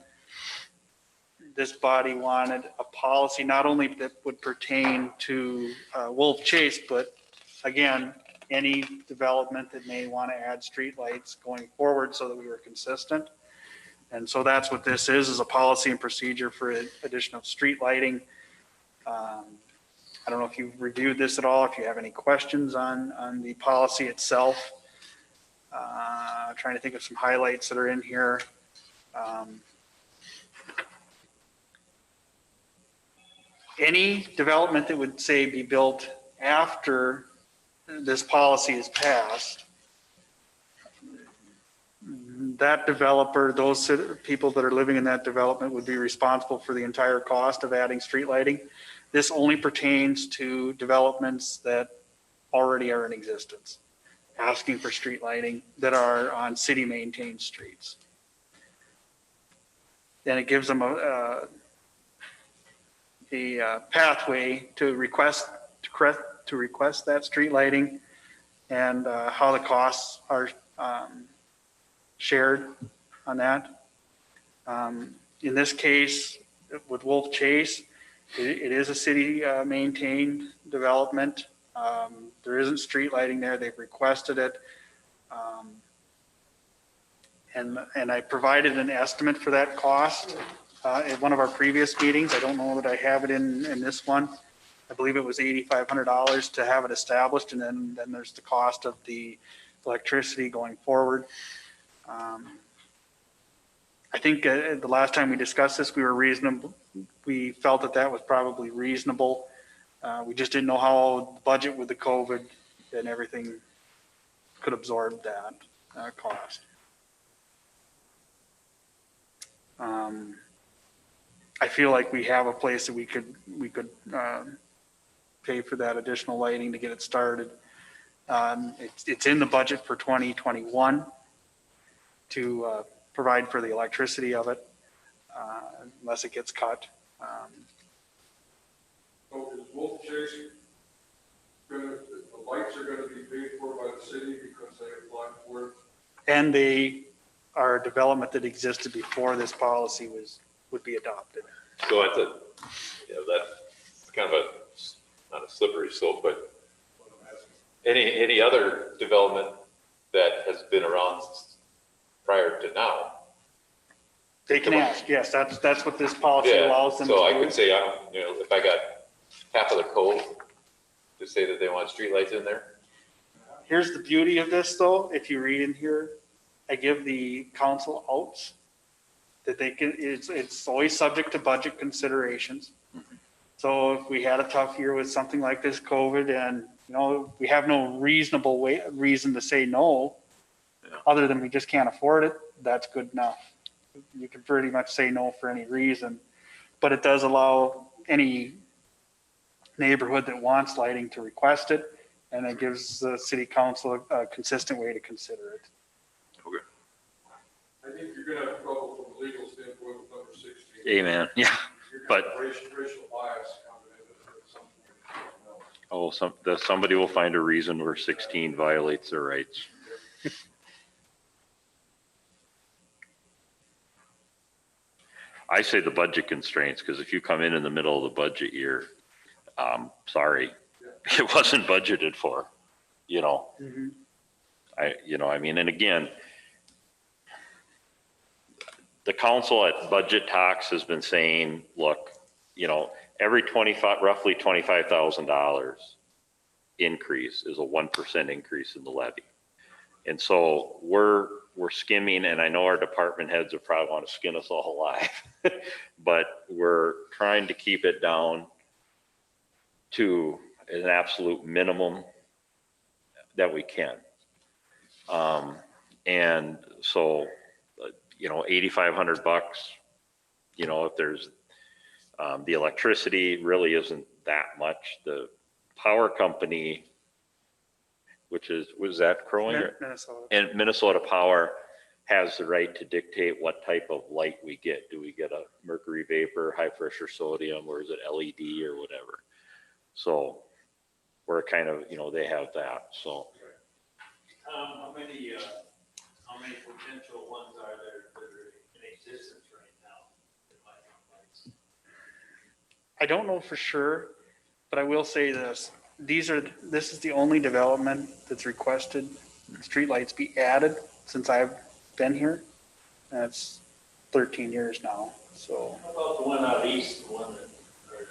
this body wanted a policy not only that would pertain to Wolf Chase, but again, any development that may want to add streetlights going forward so that we were consistent. And so that's what this is a policy and procedure for addition of street lighting. I don't know if you've reviewed this at all, if you have any questions on the policy itself. Trying to think of some highlights that are in here. Any development that would say be built after this policy is passed, that developer, those people that are living in that development would be responsible for the entire cost of adding street lighting. This only pertains to developments that already are in existence, asking for street lighting that are on city maintained streets. Then it gives them a pathway to request that street lighting and how the costs are shared on that. In this case, with Wolf Chase, it is a city maintained development. There isn't street lighting there. They've requested it. And I provided an estimate for that cost at one of our previous meetings. I don't know that I have it in this one. I believe it was $8,500 to have it established, and then there's the cost of the electricity going forward. I think the last time we discussed this, we were reasonable. We felt that was probably reasonable. We just didn't know how the budget with the COVID and everything could absorb that cost. I feel like we have a place that we could pay for that additional lighting to get it started. It's in the budget for 2021 to provide for the electricity of it, unless it gets cut. So is Wolf Chase the lights are gonna be paid for by the city because they applied for it? And they are a development that existed before this policy would be adopted. So that's that's kind of not a slippery slope, but any other development that has been around prior to now. They can ask, yes, that's what this policy allows them to do. So I could say, if I got half of the code to say that they want streetlights in there. Here's the beauty of this though, if you read in here, I give the council outs that they can, it's always subject to budget considerations. So if we had a tough year with something like this COVID and, we have no reasonable reason to say no, other than we just can't afford it, that's good enough. You can pretty much say no for any reason, but it does allow any neighborhood that wants lighting to request it, and it gives the city council a consistent way to consider it. I think you're gonna have trouble from a legal standpoint with number 16. Amen. Yeah. You're But- gonna have racial bias coming into it at some point. Somebody will find a reason where 16 violates their rights. I say the budget constraints, because if you come in the middle of the budget year, sorry, it wasn't budgeted for, and again, the council at budget talks has been saying, look, every roughly $25,000 increase is a 1% increase in the levy. And so we're skimming, and I know our department heads would probably want to skin us all alive, but we're trying to keep it down to an absolute minimum that we can. And so, $8,500, if there's, the electricity really isn't that much. The power company, was that Crowing? Minnesota. And Minnesota Power has the right to dictate what type of light we get. Do we get a mercury vapor, high pressure sodium, or is it LED or whatever? So we're kind of, they have that, so. How many potential ones are there that are in existence right now? That might have lights? I don't know for sure, but I will say this. This is the only development that's requested streetlights be added since I've been here. That's 13 years now, so. How about the one out east, the one that, or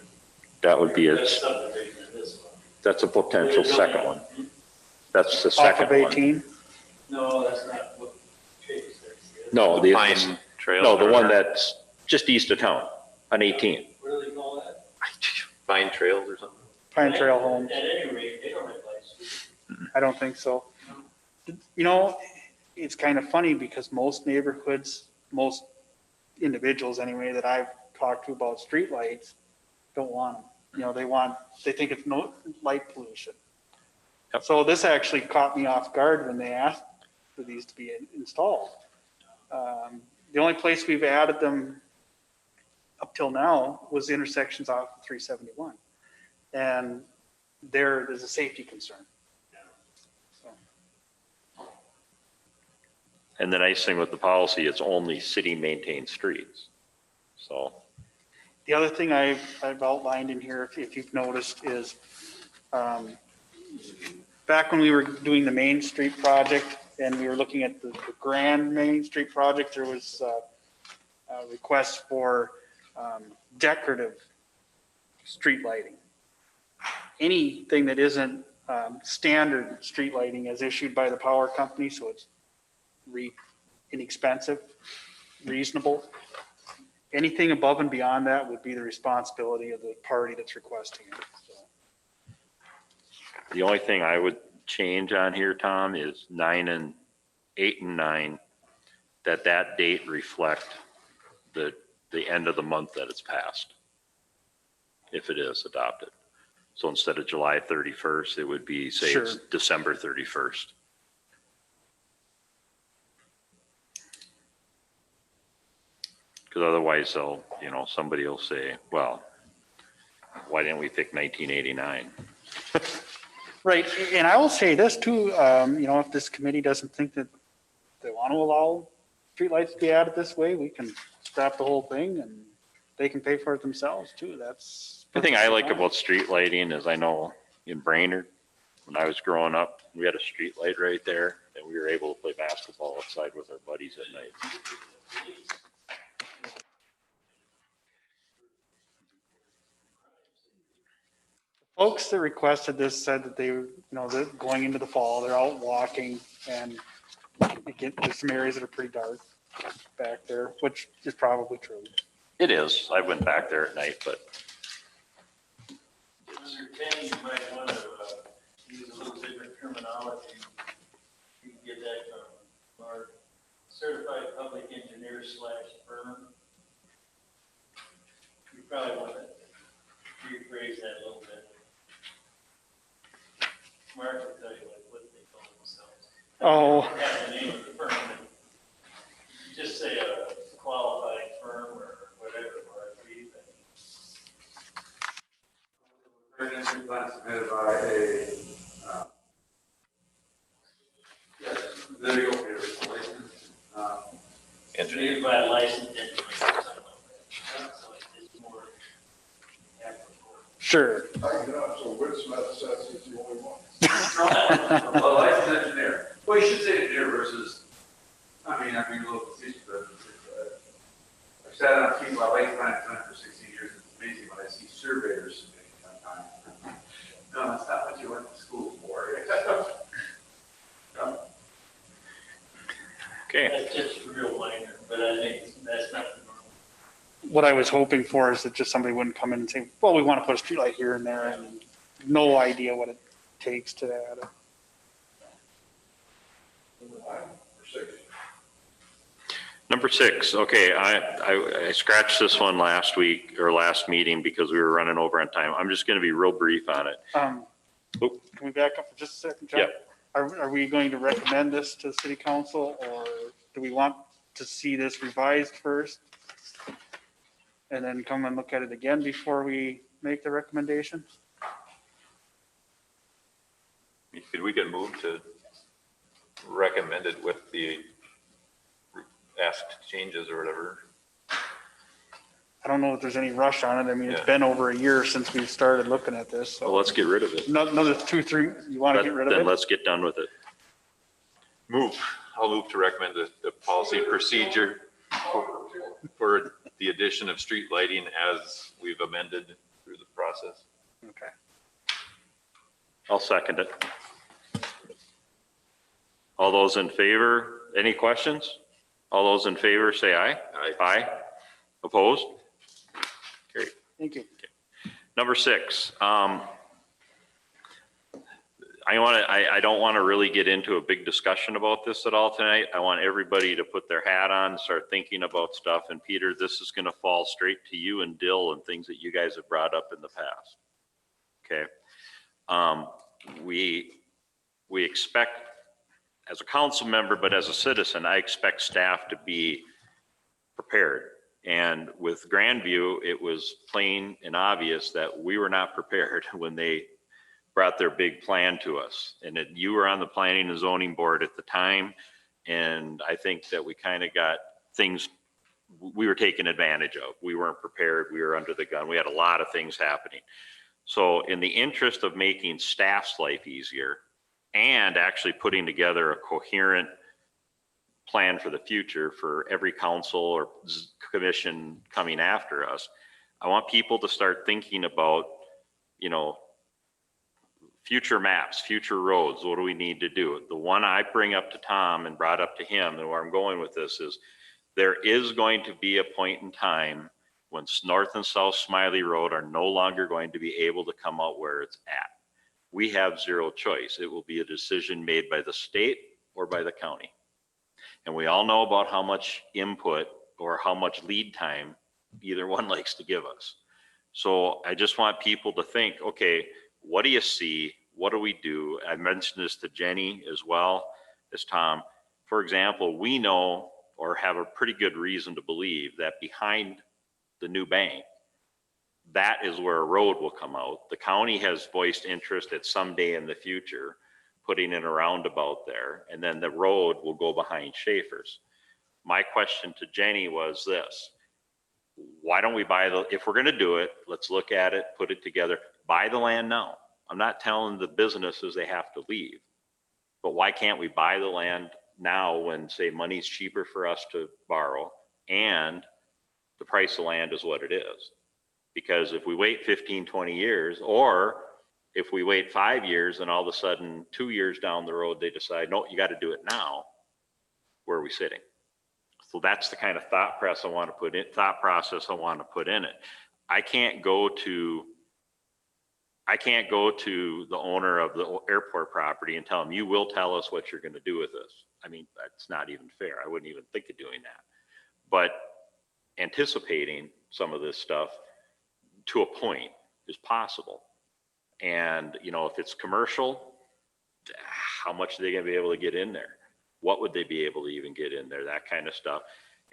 That would be that's it. subdivision in this one? That's a potential second one. That's the Off second of one. 18, No, that's not what Chase says. No, the Pine Trail. no, the one that's just east of town on 18. What do they call that? Pine Trails or something. Pine Trail Homes. At any rate, they don't have lights. I don't think so. It's kind of funny because most neighborhoods, most individuals anyway, that I've talked to about streetlights don't want them. They think it's no light pollution. Yep. So this actually caught me off guard when they asked for these to be installed. The only place we've added them up till now was intersections off of 371. And there's a safety concern. So, And the nice thing with the policy, it's only city maintained streets. So, the other thing I've outlined in here, if you've noticed, is back when we were doing the Main Street project and we were looking at the Grand Main Street project, there was a request for decorative street lighting. Anything that isn't standard street lighting is issued by the power company, so it's inexpensive, reasonable. Anything above and beyond that would be the responsibility of the party that's requesting it. So. the only thing I would change on here, Tom, is 8 and 9, that date reflect the end of the month that it's passed, if it is adopted. So instead of July 31st, it would be, say, it's Sure. December 31st. Because otherwise somebody will say, well, why didn't we pick 1989? Right, and I will say this too, if this committee doesn't think that they want to allow streetlights to be added this way, we can scrap the whole thing and they can pay for it themselves too. That's. The thing I like about street lighting is I know in Brainerd, when I was growing up, we had a street light right there and we were able to play basketball outside with our buddies at night. Folks that requested this said that they, they're going into the fall, they're out walking and there's some areas that are pretty dark back there, which is probably true. It is. I went back there at night, but Under 10, you might want to use a little different terminology. You can get that from our certified public engineer / firm. You probably want to rephrase that a little bit. Mark will tell you what they call themselves. Oh, Have the name of the firm. Just say a qualified firm or whatever. Engineering plan submitted by a, yes, there you go, Peter, license. Engineered by a licensed engineer or something like that. So it's more applicable. sure. So Woodsmith says he's the only one. A licensed engineer. Well, you should say engineer versus, I'm being a little facetious, but I've sat on a team about lake plan for 16 years. It's amazing when I see surveyors submitting sometimes. No, that's not what you went to school for. okay. That's just real minor, but I think that's not the normal. What I was hoping for is that just somebody wouldn't come in and say, well, we want to put a streetlight here and there and no idea what it takes to add it. Number 6, okay, I scratched this one last week or last meeting because we were running over on time. I'm just going to be real brief on it. Can we back up for just a second, John? Yeah. Are we going to recommend this to the city council, or do we want to see this revised first? And then come and look at it again before we make the recommendation? We could move to recommend it with the asked changes or whatever. I don't know if there's any rush on it. I mean, it's Yeah. been over a year since we started looking at this, Well, so. let's get rid of it. Another 2, 3, you want to get rid of Then it? let's get done with it. I'll move to recommend the policy and procedure for the addition of street lighting as we've amended through the process. Okay. I'll second it. All those in favor, any questions? All those in favor, say aye. Aye. Aye. Opposed? Carried. Thank you. Number 6, I don't want to really get into a big discussion about this at all tonight. I want everybody to put their hat on, start thinking about stuff. And Peter, this is going to fall straight to you and Dill and things that you guys have brought up in the past. Okay. We expect, as a council member, but as a citizen, I expect staff to be prepared. And with Grandview, it was plain and obvious that we were not prepared when they brought their big plan to us. And you were on the planning and zoning board at the time. And I think that we kind of got things we were taken advantage of. We weren't prepared. We were under the gun. We had a lot of things happening. So in the interest of making staff's life easier and actually putting together a coherent plan for the future for every council or commission coming after us, I want people to start thinking about, future maps, future roads. What do we need to do? The one I bring up to Tom and brought up to him, and where I'm going with this is there is going to be a point in time when North and South Smiley Road are no longer going to be able to come out where it's at. We have zero choice. It will be a decision made by the state or by the county. And we all know about how much input or how much lead time either one likes to give us. So I just want people to think, okay, what do you see? What do we do? I mentioned this to Jenny as well as Tom. For example, we know or have a pretty good reason to believe that behind the new bank, that is where a road will come out. The county has voiced interest at some day in the future, putting in a roundabout there, and then the road will go behind Schaefer's. My question to Jenny was this: why don't we if we're gonna do it, let's look at it, put it together, buy the land now. I'm not telling the businesses they have to leave, but why can't we buy the land now when, say, money's cheaper for us to borrow and the price of land is what it is? Because if we wait 15, 20 years, or if we wait 5 years and all of a sudden 2 years down the road, they decide, no, you got to do it now, where are we sitting? So that's the kind of thought process I want to put in it. I can't go to the owner of the airport property and tell him, you will tell us what you're going to do with this. I mean, that's not even fair. I wouldn't even think of doing that. But anticipating some of this stuff to a point is possible. And, if it's commercial, how much are they going to be able to get in there? What would they be able to even get in there? That kind of stuff.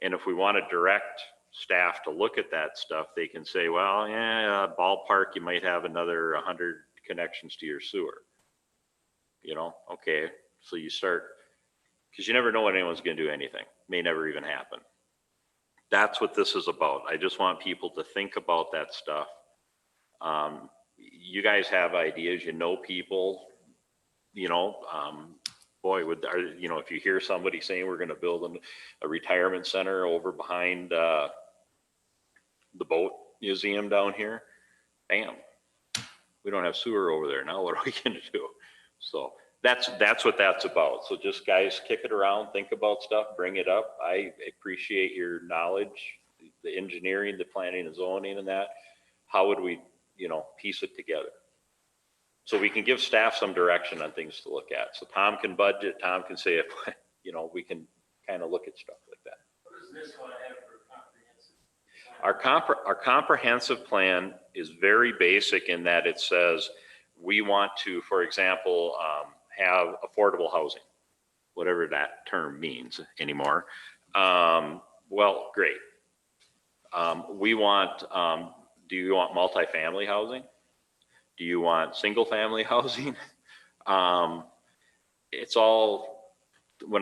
And if we want to direct staff to look at that stuff, they can say, well, yeah, ballpark, you might have another 100 connections to your sewer. Okay. So you start, because you never know when anyone's going to do anything. May never even happen. That's what this is about. I just want people to think about that stuff. You guys have ideas, people, if you hear somebody saying we're going to build a retirement center over behind the boat museum down here, bam, we don't have sewer over there. Now what are we going to do? So that's what that's about. So just guys, kick it around, think about stuff, bring it up. I appreciate your knowledge, the engineering, the planning and zoning and that. How would we, piece it together? So we can give staff some direction on things to look at. So Tom can budget, Tom can say, if we can kind of look at stuff like that. What does this one have for comprehensive? Our comprehensive plan is very basic in that it says we want to, for example, have affordable housing, whatever that term means anymore. Well, great. We want, do you want multifamily housing? Do you want single-family housing? It's all,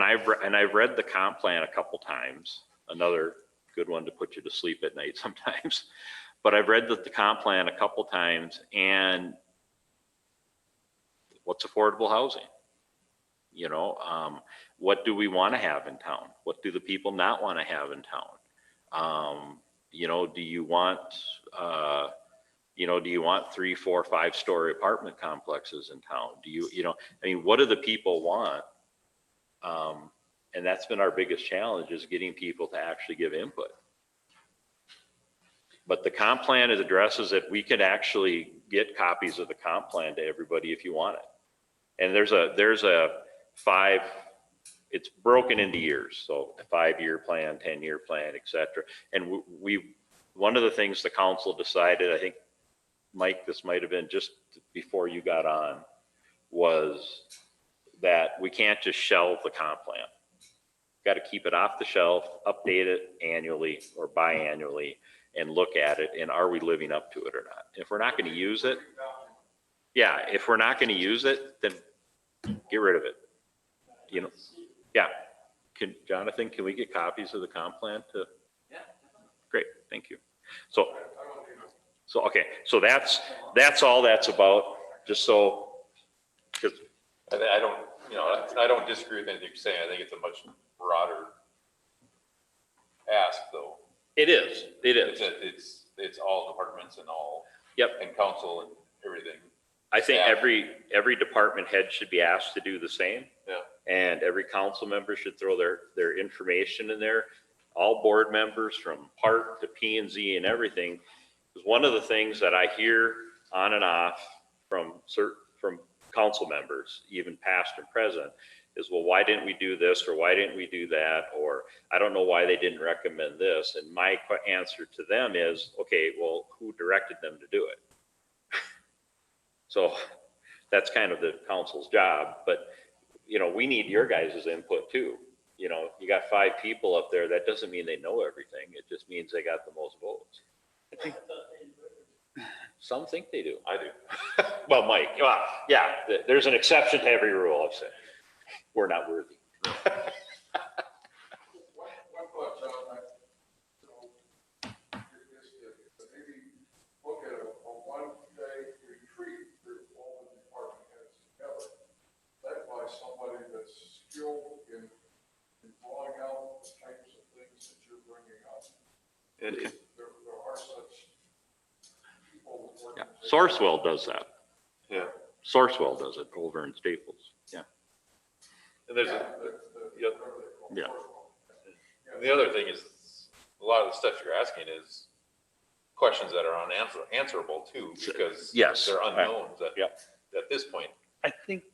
I've read the comp plan a couple times, another good one to put you to sleep at night sometimes. But I've read the comp plan a couple times, and what's affordable housing? You know, what do we want to have in town? What do the people not want to have in town? You know, do you want, do you want 3, 4, 5-story apartment complexes in town? Do you, I mean, what do the people want? And that's been our biggest challenge, is getting people to actually give input. But the comp plan addresses it. We could actually get copies of the comp plan to everybody if you want it. And there's a 5, it's broken into years. So a 5-year plan, 10-year plan, et cetera. And one of the things the council decided, I think, Mike, this might've been just before you got on, was that we can't just shelve the comp plan. Got to keep it off the shelf, update it annually or biannually, and look at it, and are we living up to it or not? If we're not going to use it, yeah, if we're not going to use it, then get rid of it. You know, yeah. Jonathan, can we get copies of the comp plan to? Yeah. Great, thank you. So okay, so that's all that's about. Just so, because I don't, I don't disagree with anything you're saying. I think it's a much broader ask, though. it is. It's all departments and all. Yep. And council and everything. I think Yeah. every department head should be asked to do the same. Yeah. And every council member should throw their information in there. All board members from Park to P and Z and everything. Because one of the things that I hear on and off from council members, even past and present, is, well, why didn't we do this, or why didn't we do that, or I don't know why they didn't recommend this. And my answer to them is, okay, well, who directed them to do it? So that's kind of the council's job, but we need your guys' input too. You got 5 people up there. That doesn't mean they know everything. It just means they got the most votes. Some think they do. I do. Well, Mike, yeah, there's an exception to every rule. I've said we're not worthy. One thought, John, is maybe look at a one-day retreat for all the department heads together, led by somebody that's skilled in drawing out the types of things that you're bringing up. And There are such people. Yeah. Sourcewell does that. yeah. Sourcewell does it over in Staples. Yeah. And there's Yeah. And the other thing is, a lot of the stuff you're asking is questions that are unanswerable too, because Yes. they're unknowns at this point. I think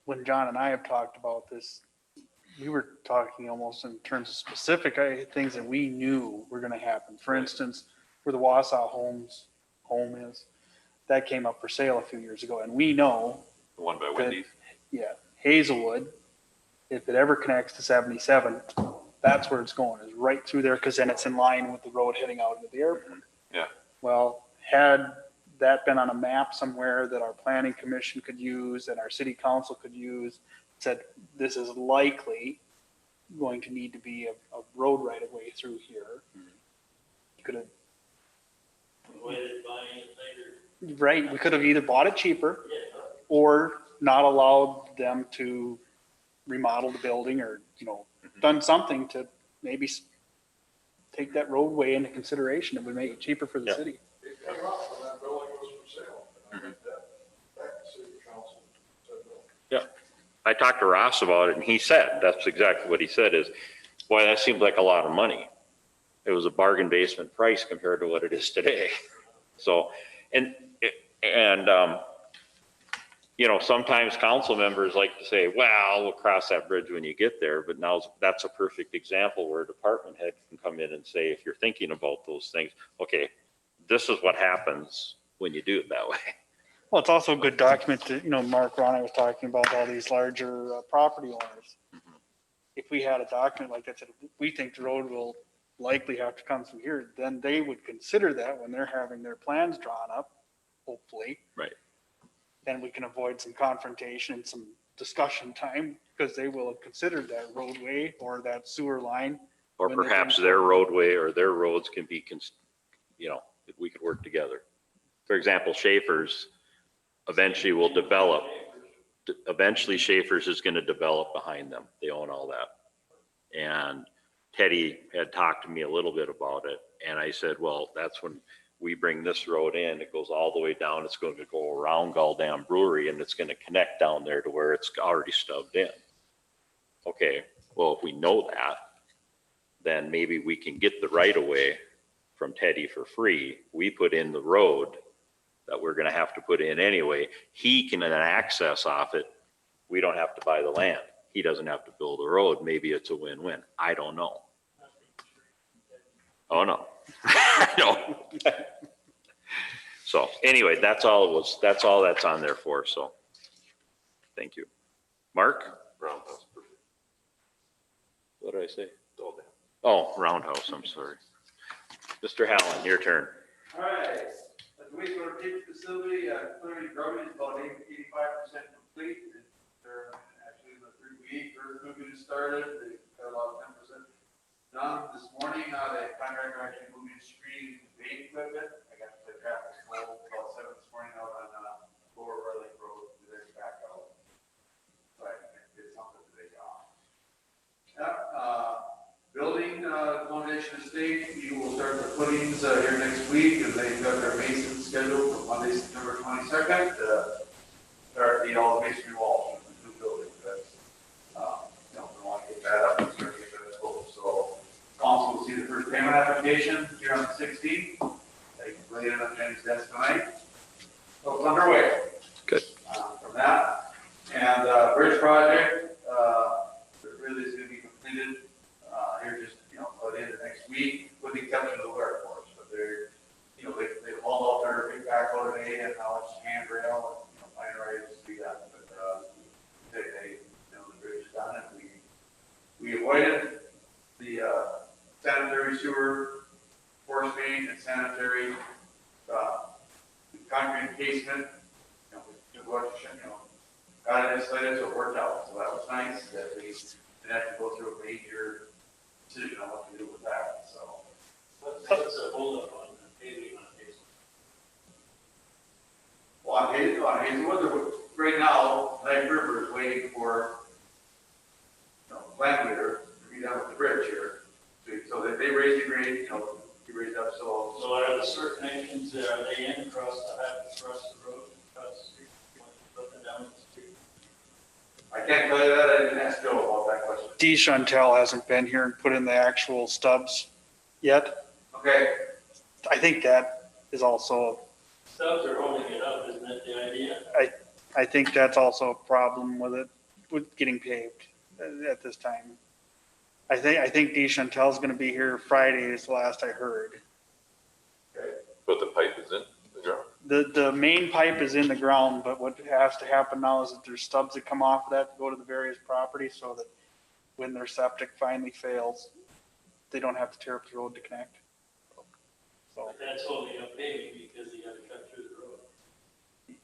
when John and I have talked about this, we were talking almost in terms of specific things that we knew were going to happen. For instance, where the Wausau home is, that came up for sale a few years ago. And we know, The one by Wendy's. Hazelwood, if it ever connects to 77, that's where it's going, is right through there, because then it's in line with the road heading out into the airport. Yeah. Well, had that been on a map somewhere that our planning commission could use and our city council could use, said this is likely going to need to be a road right of way through here. You could have, right, we could have either bought it cheaper or not allowed them to remodel the building, or, done something to maybe take that roadway into consideration. It would make it cheaper for the Yeah. city. It came up when that building was for sale. And I think that city council said no. Yeah. I talked to Ross about it, and he said, that's exactly what he said, is, boy, that seemed like a lot of money. It was a bargain basement price compared to what it is today. So, sometimes council members like to say, well, we'll cross that bridge when you get there. But now that's a perfect example where a department head can come in and say, if you're thinking about those things, okay, this is what happens when you do it that way. Well, it's also a good document to, Mark Ronnie was talking about all these larger property owners. If we had a document like that, said, we think the road will likely have to come through here, then they would consider that when they're having their plans drawn up, hopefully. Right. Then we can avoid some confrontation and some discussion time, because they will have considered that roadway or that sewer line. Or when they perhaps think- their roadway or their roads can be, if we could work together. For example, Schaefer's eventually will develop. Eventually Schaefer's is going to develop behind them. They own all that. And Teddy had talked to me a little bit about it. And I said, well, that's when we bring this road in, it goes all the way down. It's going to go around Gull Dam Brewery and it's going to connect down there to where it's already stubbed in. Okay, well, if we know that, then maybe we can get the right of way from Teddy for free. We put in the road that we're gonna have to put in anyway. He can then access off it. We don't have to buy the land. He doesn't have to build a road. Maybe it's a win-win. I don't know. Oh, no. No. So anyway, that's all it was. That's all that's on there for, so. Thank you. Mark? Roundhouse. What did I say? All day. Oh, Roundhouse, I'm sorry. Mr. Hallen, your turn. All right, at the wastewater treatment facility, clearing garbage is about 85% complete. They're actually in the third week, earth moving has started, they got about 10% done. This morning, the contractor actually moving screening bait equipment. I got the traffic full about 7 this morning out on Lower Red Lake Road, they're back out. So I did something today, building foundation estate, we will start the footings here next week, and they've got their masons scheduled for Monday, September 22nd, start all the masonry walls in the new building. That's, we want to get that up and start to get that full. So council will see the first payment application here on the 16th. They can lay it on Jenny's desk tonight. So it's underway. Good. From that, and bridge project, it really is going to be completed here just, by the end of next week, with the exception of the wear force. But they're, they hauled out their big backhoe today, and now it's handrail and, minor items to be done. But, the bridge is done, and we avoided the sanitary sewer, force main, and sanitary concrete encasement. Got it insulated, so it worked out. So that was nice that we didn't have to go through a major decision on what to do with that, so. What's the holdup on the paving on Hazel? Well, on Hazelwood, right now, Knife River is waiting for, land leader to be done with the bridge here. So that they raised the grade, he raised up, so. So are the sewer connections, are they in across the road, across the street, up and down the street? I can't tell you that, I didn't ask Joe about that question. D. Chantel hasn't been here and put in the actual stubs yet. Okay, I think that is also, Stubs are holding it up, isn't that the idea? I think that's also a problem with it, with getting paved at this time. I think D. Chantel's gonna be here Friday is the last I heard. But the pipe is in the ground. The main pipe is in the ground, but what has to happen now is that there's stubs that come off of that to go to the various properties, so that when their septic finally fails, they don't have to tear up the road to connect. So, But that's holding up paving because you gotta cut through the road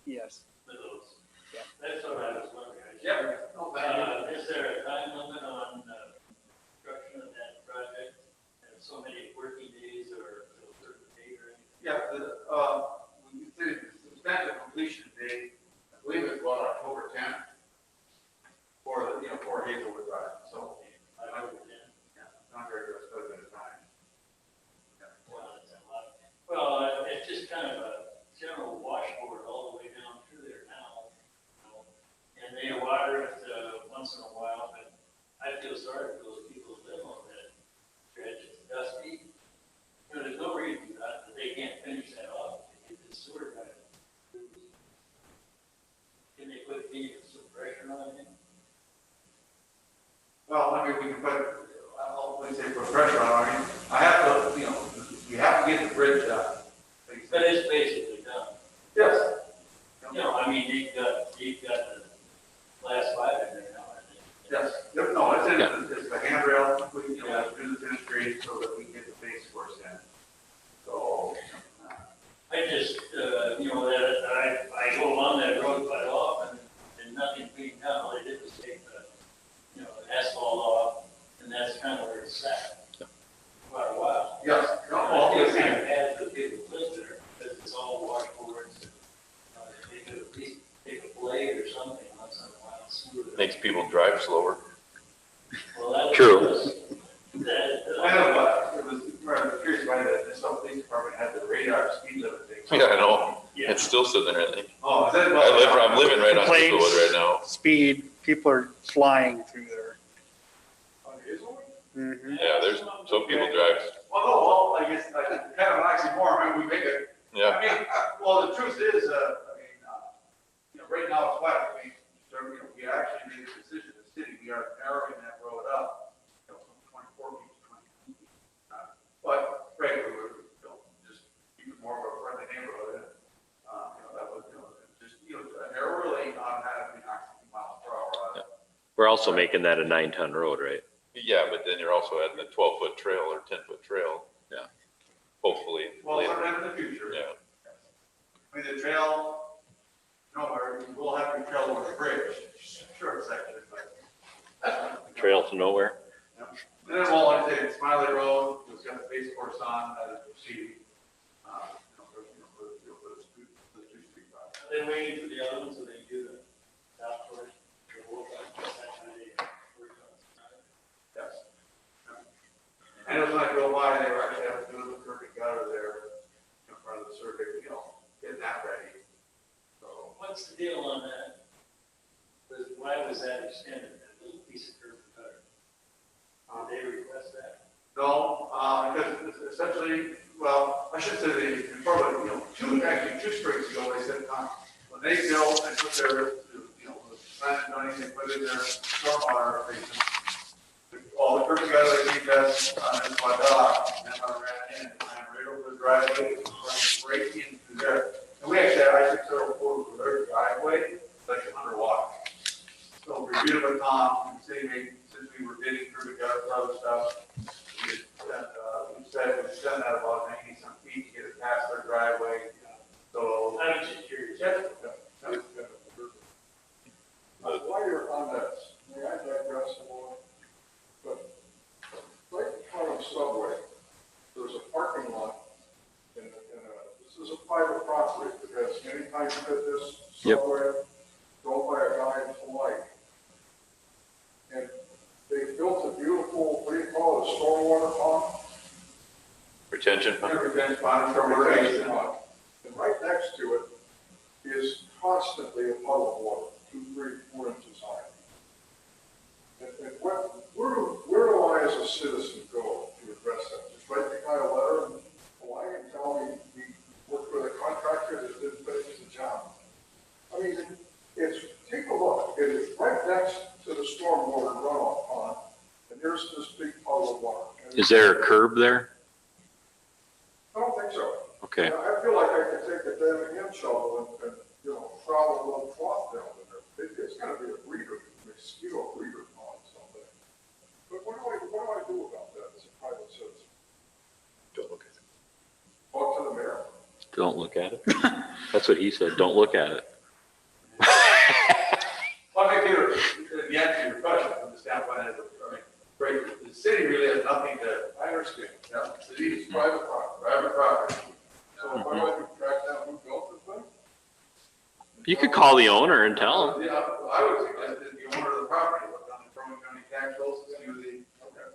yes. with those. Yeah. That's what I was wondering. yeah, no, thank you. Is there a time limit on construction of that project? And so many working days or a certain date or anything? Yeah, we did substantial completion date, I believe it's about October 10th for, for Hazelwood Drive, so. I understand. Yeah, contractor has put a bit of time. Well, it's a lot. Well, it's just kind of a general washboard all the way down through there now. And they water it once in a while, but I feel sorry for those people that live on that stretch. It's dusty. There's no reason that they can't finish that off. They get the sewer guy. Can they put some pressure on it? Well, I mean, we can put, I'll say put pressure on, I have to, we have to get the bridge done. But it's basically done. Yes. You know, you've got the last five in there now, I think. Yes, yep, no, it's the handrail, we, you know, do the finish so that we can get the base course in. So, I just, you know, that I go along that road quite often and nothing being done. All they did was take the, you know, the asphalt off and that's kind of where it's sat. Quite a while. yes, no, I all feel the kind of same. bad for the people who live there because it's all washboards. They could at least take a blade or something once in a while and smooth it. Makes people drive slower. Well, that True. was- That, I know, but it was, I'm curious why the South Police Department had the radar speed limit thing. Yeah, I know. yeah. It's still sitting there, I think. Oh, is that? I'm living right on Complaints. Hazelwood right now. Speed, people are flying through there. On Hazelwood? Mm-hmm. Yeah, there's, some people drive, Well, no, well, I guess, kind of an oxymoron, I mean, we make it, yeah. I mean, well, the truth is, you know, right now it's flat, I mean, so, you know, we actually made a decision, the city, we are narrowing that road up, you know, from 24 feet to 20 feet. But, right, we were, you know, just keep it more of a friendly neighborhood, and, you know, that was, you know, just, you know, narrowly automatically 90 miles per hour. We're also making that a 9-ton road, right? Yeah, but then you're also adding a 12-foot trail or 10-foot trail. Yeah. Hopefully. Well, later. sometime in the future. Yeah. I mean, the trail, nowhere, we'll have to trail over the bridge, short section, but. Trail to nowhere. And then, well, like I say, Smiley Road, was got the base course on, as you see, for the two street project. They're waiting for the other ones so they can do the south course. The whole thing, that's how they work on it. Yes. And it was when I drove by, they were actually having to do the curb and gutter there in front of the circuit, you know, getting that ready. So, What's the deal on that? Why was that extended, that little piece of curb and gutter? Did they request that? no, because essentially, well, I should say they, probably, you know, two springs ago, they said, when they built and put their, you know, plant and money, they put in their stormwater basin. All the curb and gutter, they keep that on this one dock, and then I ran in, and ran right over the driveway, right into there. And we actually, I took several photos of their driveway, like underwater. So we reviewed it with Tom, and say, since we were bidding curb and gutter for other stuff, we said that about 90 some feet to get it past their driveway. So, I was just curious. yeah, While you're on this, may I digress a little? But right in front of Subway, there's a parking lot, and this is a private property, because anytime you hit this Yep. Subway, go by a guy in Hawaii. And they built a beautiful, what do you call it, a stormwater pond? Retention. everything's fine, from Retention irrigation. pond. And right next to it is constantly a puddle of water, 2, 3, 4 inches high. And where do I as a citizen go to address that? Just write the guy a letter and Hawaii and tell me we worked with a contractor that didn't finish the job? I mean, take a look, it is right next to the stormwater runoff pond, and there's this big puddle of water. And Is there a curb there? I don't think so. Okay. I feel like I could take a damn hand shovel and you know, trowel a little cloth down in there. It's gonna be a breeder, mosquito breeder pond someday. But what do I do about that as a private citizen? Don't look at it. Talk to the mayor? Don't look at it. That's what he said. Don't look at it. Well, I think the answer to your question from the standpoint of, I mean, great, the city really has nothing to, I understand. yeah, The city is private property. private property. So if I want to track down who built the thing? You could call the owner and tell him. Yeah, I would suggest that the owner of the property, look on the Crown County tax bills, see who the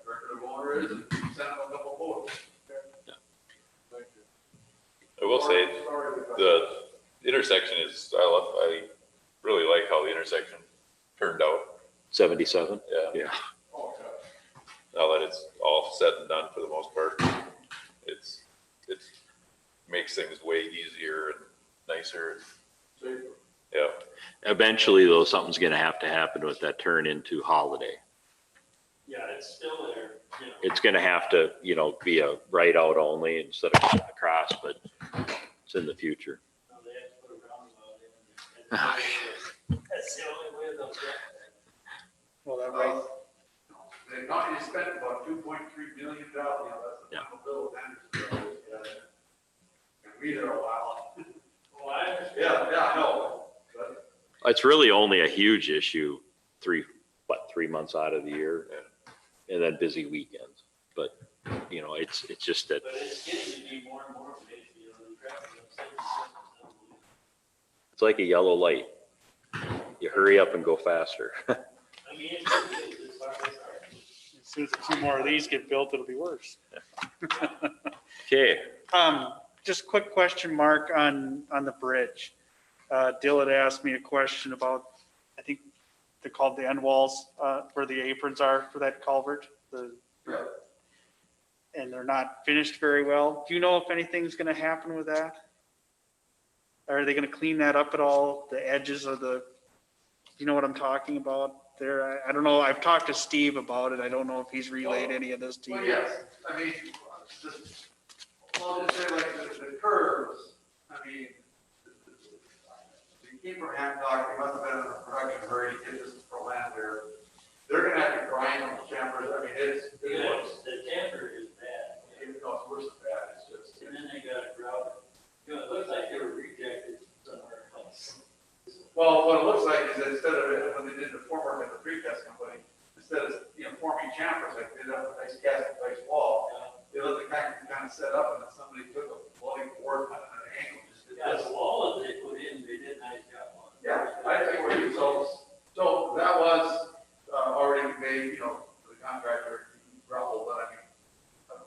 record of owner is, and send them a couple quotes. Thank you. I will say, Sorry that I- the intersection is, I really like how the intersection turned out. 77? Yeah. Yeah. Oh, God. Now that it's all said and done for the most part, it makes things way easier and nicer. Safer. Yeah. Eventually, though, something's going to happen with that turn into Holiday. Yeah, it's still there, you know. It's going to have to, you know, be a right out only instead of across, but it's in the future. They have to put a roundabout in. That's the only way they'll get Well, that right, The county spent about $2.3 million, that's the Yeah. final bill of Anderson. And we there a while. that. Well, I understand. Yeah, I know. But It's really only a huge issue, 3 months out of the year, and then busy weekends. But, you know, it's just that, But it's getting to be more and more maybe, the traffic on City Street is unbelievable. it's like a yellow light. You hurry up and go faster. I mean, it's far as our. as soon as a few more of these get built, it'll be worse. Okay, Just a quick question, Mark, on the bridge. Dill had asked me a question about, I think they're called the end walls, where the aprons are for that culvert, and they're not finished very well. Do you know if anything's gonna happen with that? Are they gonna clean that up at all, the edges of the, you know what I'm talking about there? I don't know, I've talked to Steve about it, I don't know if he's relayed any of this to you. Well, yes, I mean, I'll just say like the curves, I mean, the keeper Hancock, he must have been in a production hurry to get this for land there. They're gonna have to grind those chambers, I mean, it looks, The tamper is bad. even though it's worse than that, it's just. And then they got it grouted. You know, it looks like they were rejected somewhere else. Well, what it looks like is that instead of, when they did the formwork at the precast company, instead of, forming chambers, like they did up a nice cast ice wall, they let the concrete kind of set up, and then somebody took a bloody board kind of an angle, just did Yeah, this. the wall that they put in, they did a nice job on. Yeah, I think we're, so that was, already made, the contractor grumbled, but I mean, come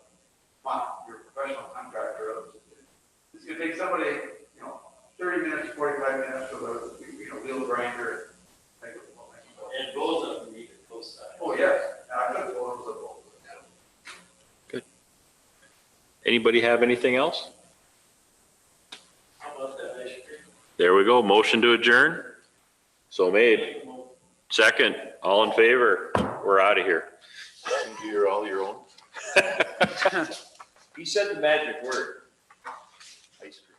on, you're a professional contractor, it's gonna take somebody, 30 minutes, 45 minutes for the, wheel grinder. And make it look like it. And both of them need to both sides. Oh, yes, and I could have told them both. anybody have anything else? How about that ice cream? There we go, motion to adjourn. So made. Second, all in favor? We're out of here. Do your, all your own. He said the magic word. Ice cream.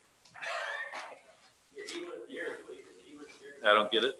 Yeah, he was here, he was here. I don't get it.